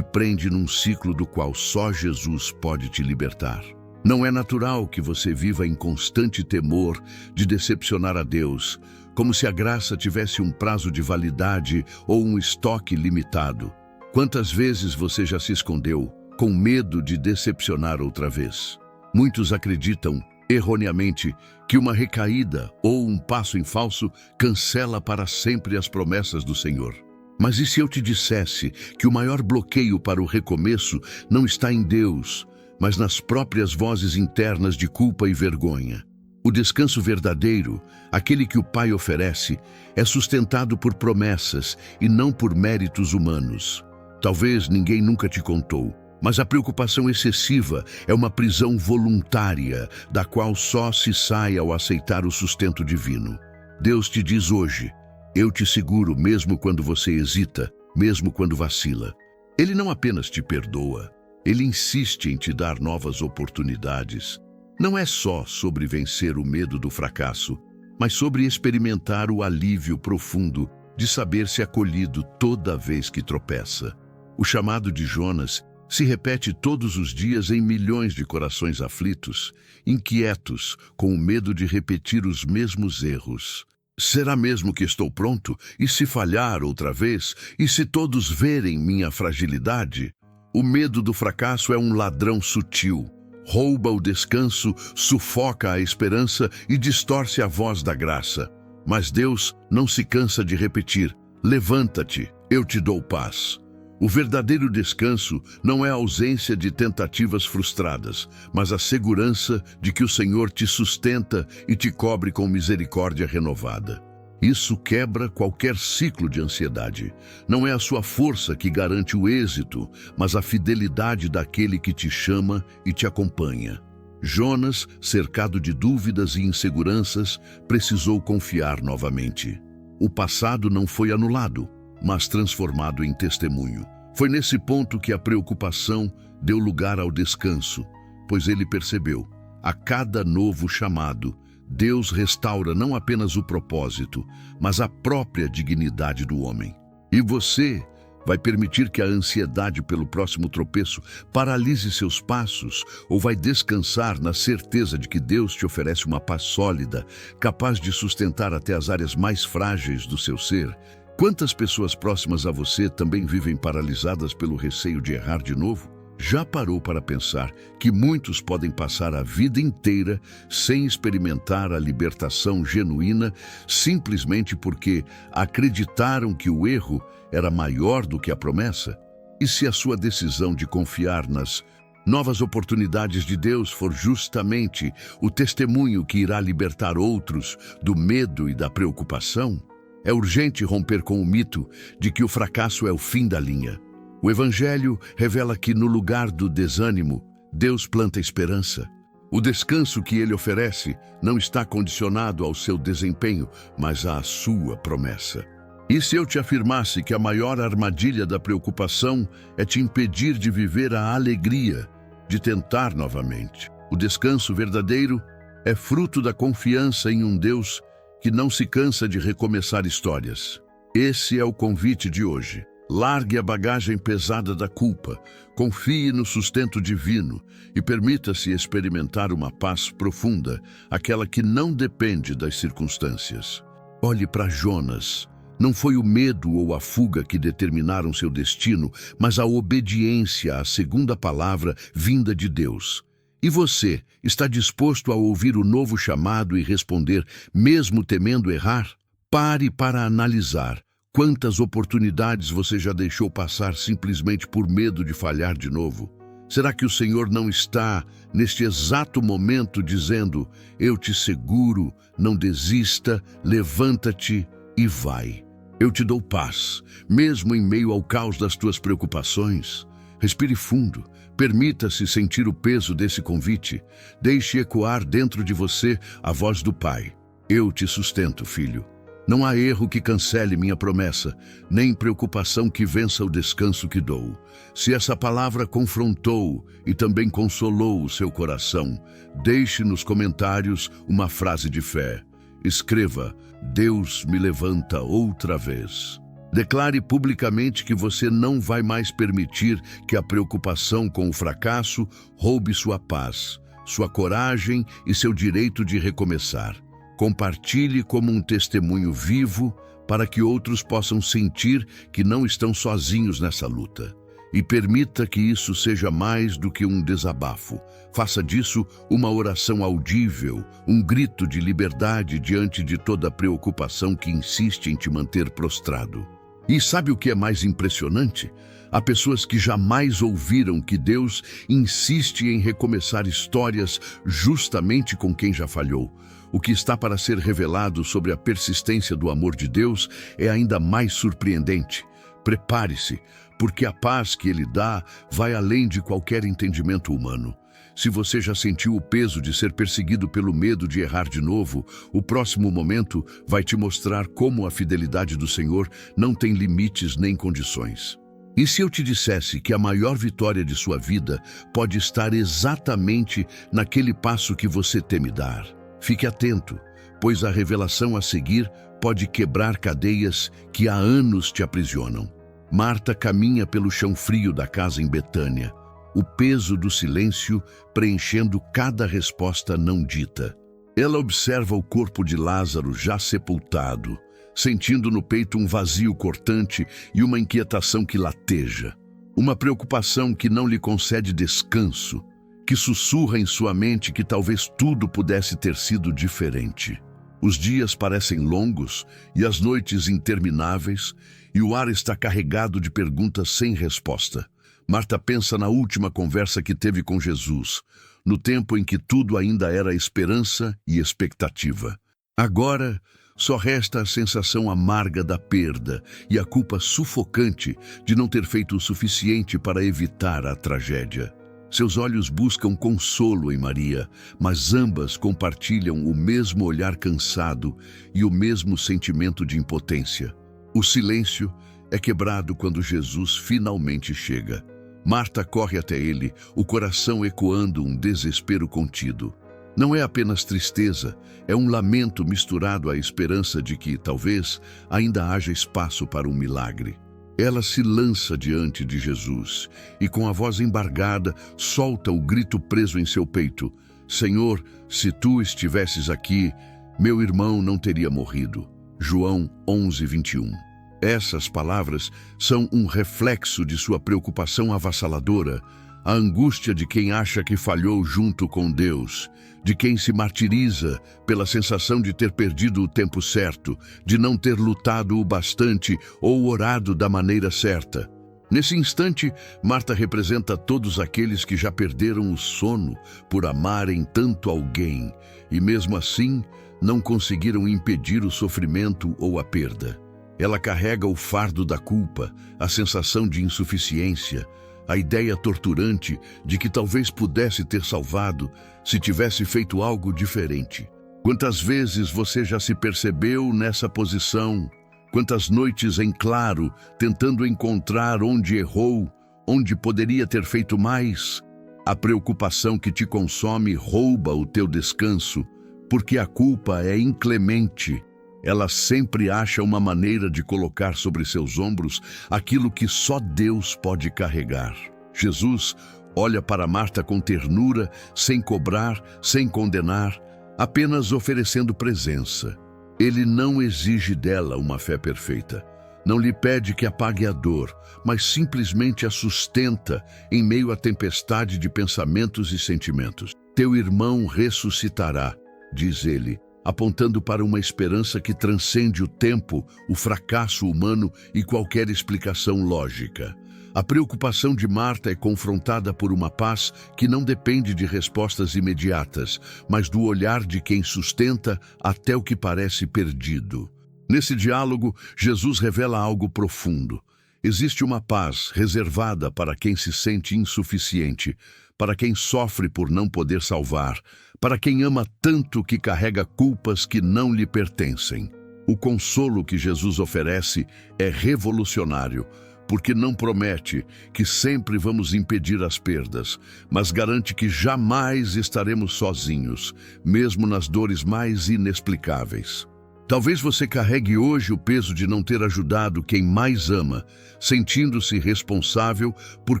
prende num ciclo do qual só Jesus pode te libertar. Não é natural que você viva em constante temor de decepcionar a Deus, como se a graça tivesse um prazo de validade ou um estoque limitado. Quantas vezes você já se escondeu com medo de decepcionar outra vez? Muitos acreditam, erroneamente, que uma recaída ou um passo em falso cancela para sempre as promessas do Senhor. Mas e se eu te dissesse que o maior bloqueio para o recomeço não está em Deus, mas nas próprias vozes internas de culpa e vergonha? O descanso verdadeiro, aquele que o Pai oferece, é sustentado por promessas e não por méritos humanos. Talvez ninguém nunca te contou, mas a preocupação excessiva é uma prisão voluntária, da qual só se sai ao aceitar o sustento divino. Deus te diz hoje: eu te seguro mesmo quando você hesita, mesmo quando vacila. Ele não apenas te perdoa, ele insiste em te dar novas oportunidades. Não é só sobre vencer o medo do fracasso, mas sobre experimentar o alívio profundo de saber-se acolhido toda vez que tropeça. O chamado de Jonas se repete todos os dias em milhões de corações aflitos, inquietos, com o medo de repetir os mesmos erros. Será mesmo que estou pronto? E se falhar outra vez? E se todos verem minha fragilidade? O medo do fracasso é um ladrão sutil. Rouba o descanso, sufoca a esperança e distorce a voz da graça. Mas Deus não se cansa de repetir: levanta-te, eu te dou paz. O verdadeiro descanso não é a ausência de tentativas frustradas, mas a segurança de que o Senhor te sustenta e te cobre com misericórdia renovada. Isso quebra qualquer ciclo de ansiedade. Não é a sua força que garante o êxito, mas a fidelidade daquele que te chama e te acompanha. Jonas, cercado de dúvidas e inseguranças, precisou confiar novamente. O passado não foi anulado, mas transformado em testemunho. Foi nesse ponto que a preocupação deu lugar ao descanso, pois ele percebeu: a cada novo chamado, Deus restaura não apenas o propósito, mas a própria dignidade do homem. E você vai permitir que a ansiedade pelo próximo tropeço paralise seus passos ou vai descansar na certeza de que Deus te oferece uma paz sólida, capaz de sustentar até as áreas mais frágeis do seu ser? Quantas pessoas próximas a você também vivem paralisadas pelo receio de errar de novo? Já parou para pensar que muitos podem passar a vida inteira sem experimentar a libertação genuína simplesmente porque acreditaram que o erro era maior do que a promessa? E se a sua decisão de confiar nas novas oportunidades de Deus for justamente o testemunho que irá libertar outros do medo e da preocupação? É urgente romper com o mito de que o fracasso é o fim da linha. O Evangelho revela que no lugar do desânimo, Deus planta esperança. O descanso que Ele oferece não está condicionado ao seu desempenho, mas à sua promessa. E se eu te afirmasse que a maior armadilha da preocupação é te impedir de viver a alegria de tentar novamente? O descanso verdadeiro é fruto da confiança em um Deus que não se cansa de recomeçar histórias. Esse é o convite de hoje. Largue a bagagem pesada da culpa, confie no sustento divino e permita-se experimentar uma paz profunda, aquela que não depende das circunstâncias. Olhe para Jonas. Não foi o medo ou a fuga que determinaram seu destino, mas a obediência à segunda palavra vinda de Deus. E você, está disposto a ouvir o novo chamado e responder, mesmo temendo errar? Pare para analisar. Quantas oportunidades você já deixou passar simplesmente por medo de falhar de novo? Será que o Senhor não está, neste exato momento, dizendo: eu te seguro, não desista, levanta-te e vai. Eu te dou paz, mesmo em meio ao caos das tuas preocupações. Respire fundo, permita-se sentir o peso desse convite. Deixe ecoar dentro de você a voz do Pai. Eu te sustento, filho. Não há erro que cancele minha promessa, nem preocupação que vença o descanso que dou. Se essa palavra confrontou e também consolou o seu coração, deixe nos comentários uma frase de fé. Escreva: Deus me levanta outra vez. Declare publicamente que você não vai mais permitir que a preocupação com o fracasso roube sua paz, sua coragem e seu direito de recomeçar. Compartilhe como um testemunho vivo para que outros possam sentir que não estão sozinhos nessa luta. E permita que isso seja mais do que um desabafo. Faça disso uma oração audível, um grito de liberdade diante de toda a preocupação que insiste em te manter prostrado. E sabe o que é mais impressionante? Há pessoas que jamais ouviram que Deus insiste em recomeçar histórias justamente com quem já falhou. O que está para ser revelado sobre a persistência do amor de Deus é ainda mais surpreendente. Prepare-se, porque a paz que Ele dá vai além de qualquer entendimento humano. Se você já sentiu o peso de ser perseguido pelo medo de errar de novo, o próximo momento vai te mostrar como a fidelidade do Senhor não tem limites nem condições. E se eu te dissesse que a maior vitória de sua vida pode estar exatamente naquele passo que você teme dar? Fique atento, pois a revelação a seguir pode quebrar cadeias que há anos te aprisionam. Marta caminha pelo chão frio da casa em Betânia, o peso do silêncio preenchendo cada resposta não dita. Ela observa o corpo de Lázaro já sepultado, sentindo no peito um vazio cortante e uma inquietação que lateja. Uma preocupação que não lhe concede descanso, que sussurra em sua mente que talvez tudo pudesse ter sido diferente. Os dias parecem longos e as noites intermináveis, e o ar está carregado de perguntas sem resposta. Marta pensa na última conversa que teve com Jesus, no tempo em que tudo ainda era esperança e expectativa. Agora, só resta a sensação amarga da perda e a culpa sufocante de não ter feito o suficiente para evitar a tragédia. Seus olhos buscam consolo em Maria, mas ambas compartilham o mesmo olhar cansado e o mesmo sentimento de impotência. O silêncio é quebrado quando Jesus finalmente chega. Marta corre até ele, o coração ecoando um desespero contido. Não é apenas tristeza, é um lamento misturado à esperança de que, talvez, ainda haja espaço para um milagre. Ela se lança diante de Jesus e, com a voz embargada, solta o grito preso em seu peito: Senhor, se tu estivesses aqui, meu irmão não teria morrido. João 11:21. Essas palavras são um reflexo de sua preocupação avassaladora, a angústia de quem acha que falhou junto com Deus, de quem se martiriza pela sensação de ter perdido o tempo certo, de não ter lutado o bastante ou orado da maneira certa. Nesse instante, Marta representa todos aqueles que já perderam o sono por amarem tanto alguém e, mesmo assim, não conseguiram impedir o sofrimento ou a perda. Ela carrega o fardo da culpa, a sensação de insuficiência, a ideia torturante de que talvez pudesse ter salvado se tivesse feito algo diferente. Quantas vezes você já se percebeu nessa posição? Quantas noites em claro, tentando encontrar onde errou, onde poderia ter feito mais? A preocupação que te consome rouba o teu descanso, porque a culpa é inclemente. Ela sempre acha uma maneira de colocar sobre seus ombros aquilo que só Deus pode carregar. Jesus olha para Marta com ternura, sem cobrar, sem condenar, apenas oferecendo presença. Ele não exige dela uma fé perfeita. Não lhe pede que apague a dor, mas simplesmente a sustenta em meio à tempestade de pensamentos e sentimentos. Teu irmão ressuscitará, diz ele, apontando para uma esperança que transcende o tempo, o fracasso humano e qualquer explicação lógica. A preocupação de Marta é confrontada por uma paz que não depende de respostas imediatas, mas do olhar de quem sustenta até o que parece perdido. Nesse diálogo, Jesus revela algo profundo. Existe uma paz reservada para quem se sente insuficiente, para quem sofre por não poder salvar, para quem ama tanto que carrega culpas que não lhe pertencem. O consolo que Jesus oferece é revolucionário, porque não promete que sempre vamos impedir as perdas, mas garante que jamais estaremos sozinhos, mesmo nas dores mais inexplicáveis. Talvez você carregue hoje o peso de não ter ajudado quem mais ama, sentindo-se responsável por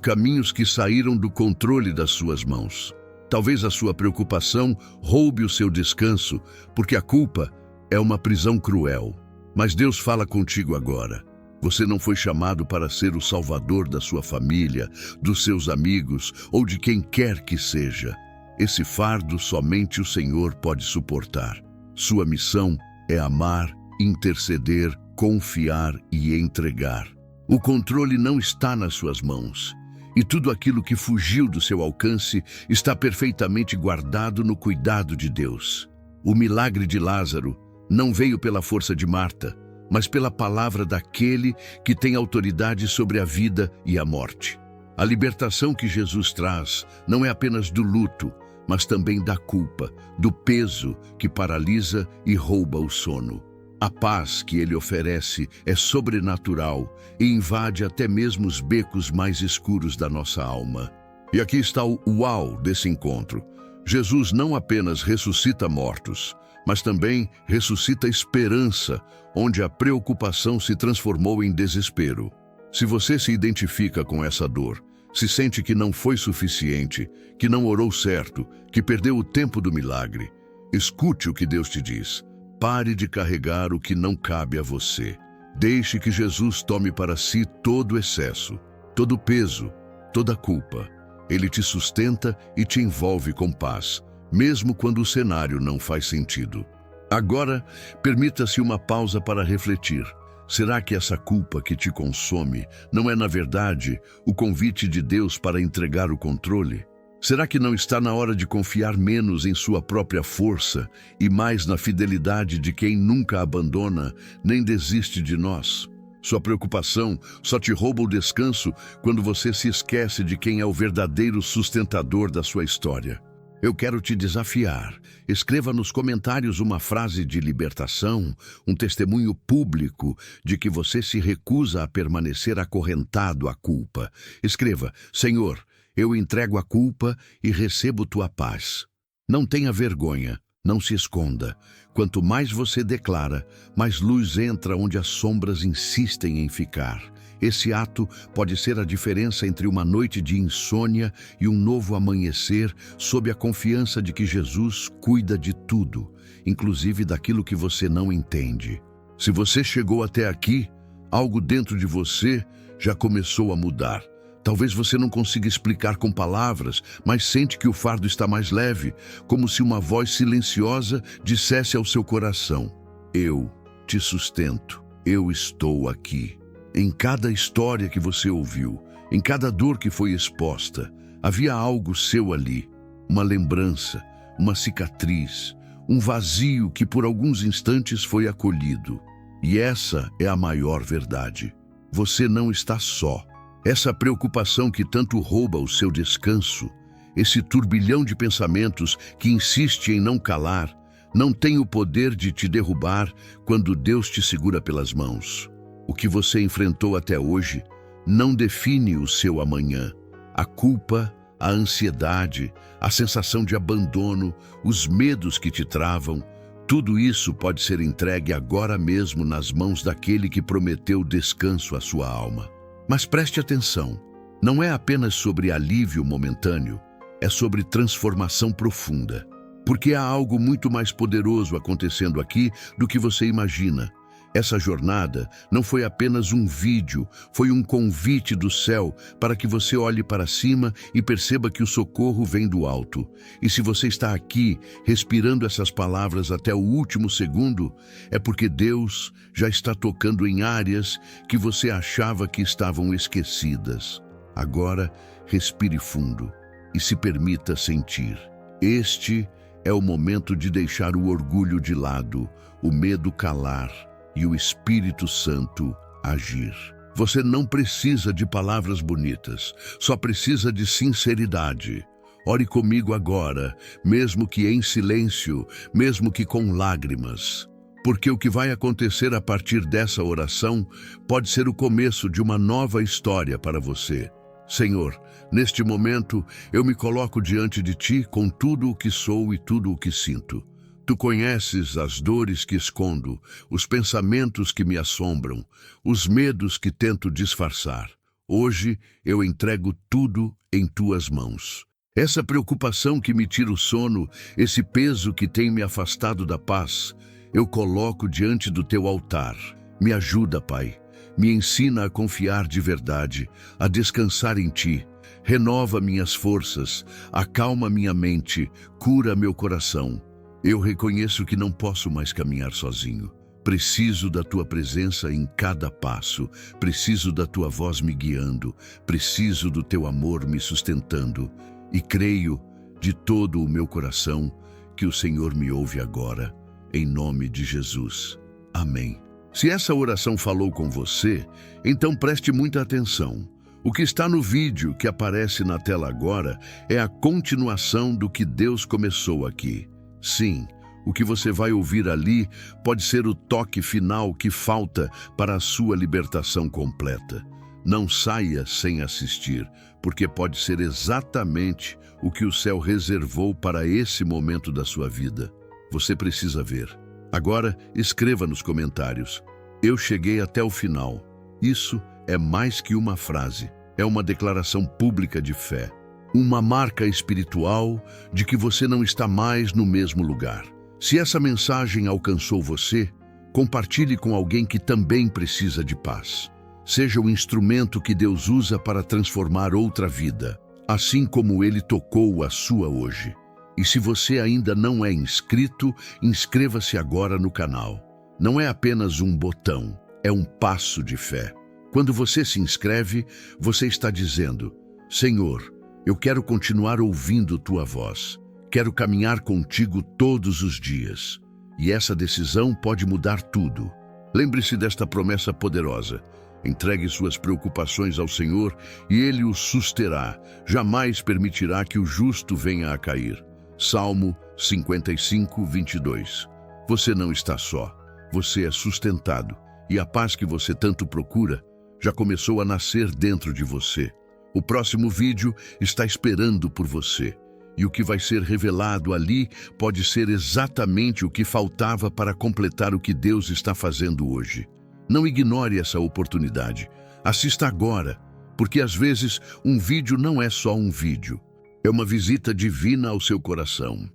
caminhos que saíram do controle das suas mãos. Talvez a sua preocupação roube o seu descanso, porque a culpa é uma prisão cruel. Mas Deus fala contigo agora. Você não foi chamado para ser o salvador da sua família, dos seus amigos ou de quem quer que seja. Esse fardo somente o Senhor pode suportar. Sua missão é amar, interceder, confiar e entregar. O controle não está nas suas mãos. E tudo aquilo que fugiu do seu alcance está perfeitamente guardado no cuidado de Deus. O milagre de Lázaro não veio pela força de Marta, mas pela palavra daquele que tem autoridade sobre a vida e a morte. A libertação que Jesus traz não é apenas do luto, mas também da culpa, do peso que paralisa e rouba o sono. A paz que ele oferece é sobrenatural e invade até mesmo os becos mais escuros da nossa alma. E aqui está o uau desse encontro. Jesus não apenas ressuscita mortos, mas também ressuscita esperança, onde a preocupação se transformou em desespero. Se você se identifica com essa dor, se sente que não foi suficiente, que não orou certo, que perdeu o tempo do milagre, escute o que Deus te diz. Pare de carregar o que não cabe a você. Deixe que Jesus tome para si todo o excesso, todo o peso, toda a culpa. Ele te sustenta e te envolve com paz, mesmo quando o cenário não faz sentido. Agora, permita-se uma pausa para refletir. Será que essa culpa que te consome não é, na verdade, o convite de Deus para entregar o controle? Será que não está na hora de confiar menos em sua própria força e mais na fidelidade de quem nunca abandona nem desiste de nós? Sua preocupação só te rouba o descanso quando você se esquece de quem é o verdadeiro sustentador da sua história. Eu quero te desafiar. Escreva nos comentários uma frase de libertação, um testemunho público de que você se recusa a permanecer acorrentado à culpa. Escreva: Senhor, eu entrego a culpa e recebo tua paz. Não tenha vergonha, não se esconda. Quanto mais você declara, mais luz entra onde as sombras insistem em ficar. Esse ato pode ser a diferença entre uma noite de insônia e um novo amanhecer, sob a confiança de que Jesus cuida de tudo, inclusive daquilo que você não entende. Se você chegou até aqui, algo dentro de você já começou a mudar. Talvez você não consiga explicar com palavras, mas sente que o fardo está mais leve, como se uma voz silenciosa dissesse ao seu coração: eu te sustento, eu estou aqui. Em cada história que você ouviu, em cada dor que foi exposta, havia algo seu ali, uma lembrança, uma cicatriz, um vazio que por alguns instantes foi acolhido. E essa é a maior verdade. Você não está só. Essa preocupação que tanto rouba o seu descanso, esse turbilhão de pensamentos que insiste em não calar, não tem o poder de te derrubar quando Deus te segura pelas mãos. O que você enfrentou até hoje não define o seu amanhã. A culpa, a ansiedade, a sensação de abandono, os medos que te travam, tudo isso pode ser entregue agora mesmo nas mãos daquele que prometeu descanso à sua alma. Mas preste atenção, não é apenas sobre alívio momentâneo, é sobre transformação profunda. Porque há algo muito mais poderoso acontecendo aqui do que você imagina. Essa jornada não foi apenas um vídeo, foi um convite do céu para que você olhe para cima e perceba que o socorro vem do alto. E se você está aqui, respirando essas palavras até o último segundo, é porque Deus já está tocando em áreas que você achava que estavam esquecidas. Agora, respire fundo e se permita sentir. Este é o momento de deixar o orgulho de lado, o medo calar e o Espírito Santo agir. Você não precisa de palavras bonitas, só precisa de sinceridade. Ore comigo agora, mesmo que em silêncio, mesmo que com lágrimas. Porque o que vai acontecer a partir dessa oração pode ser o começo de uma nova história para você. Senhor, neste momento eu me coloco diante de Ti com tudo o que sou e tudo o que sinto. Tu conheces as dores que escondo, os pensamentos que me assombram, os medos que tento disfarçar. Hoje eu entrego tudo em Tuas mãos. Essa preocupação que me tira o sono, esse peso que tem me afastado da paz, eu coloco diante do Teu altar. Me ajuda, Pai. Me ensina a confiar de verdade, a descansar em Ti. Renova minhas forças, acalma minha mente, cura meu coração. Eu reconheço que não posso mais caminhar sozinho. Preciso da Tua presença em cada passo. Preciso da Tua voz me guiando. Preciso do Teu amor me sustentando. E creio de todo o meu coração que o Senhor me ouve agora, em nome de Jesus. Amém. Se essa oração falou com você, então preste muita atenção. O que está no vídeo que aparece na tela agora é a continuação do que Deus começou aqui. Sim, o que você vai ouvir ali pode ser o toque final que falta para a sua libertação completa. Não saia sem assistir, porque pode ser exatamente o que o céu reservou para esse momento da sua vida. Você precisa ver. Agora, escreva nos comentários: eu cheguei até o final. Isso é mais que uma frase, é uma declaração pública de fé. Uma marca espiritual de que você não está mais no mesmo lugar. Se essa mensagem alcançou você, compartilhe com alguém que também precisa de paz. Seja o instrumento que Deus usa para transformar outra vida, assim como Ele tocou a sua hoje. E se você ainda não é inscrito, inscreva-se agora no canal. Não é apenas um botão, é um passo de fé. Quando você se inscreve, você está dizendo: Senhor, eu quero continuar ouvindo Tua voz. Quero caminhar contigo todos os dias. E essa decisão pode mudar tudo. Lembre-se desta promessa poderosa. Entregue suas preocupações ao Senhor e Ele o susterá. Jamais permitirá que o justo venha a cair. Salmo 55, 22. Você não está só. Você é sustentado. E a paz que você tanto procura já começou a nascer dentro de você. O próximo vídeo está esperando por você. E o que vai ser revelado ali pode ser exatamente o que faltava para completar o que Deus está fazendo hoje. Não ignore essa oportunidade. Assista agora, porque às vezes um vídeo não é só um vídeo. É uma visita divina ao seu coração.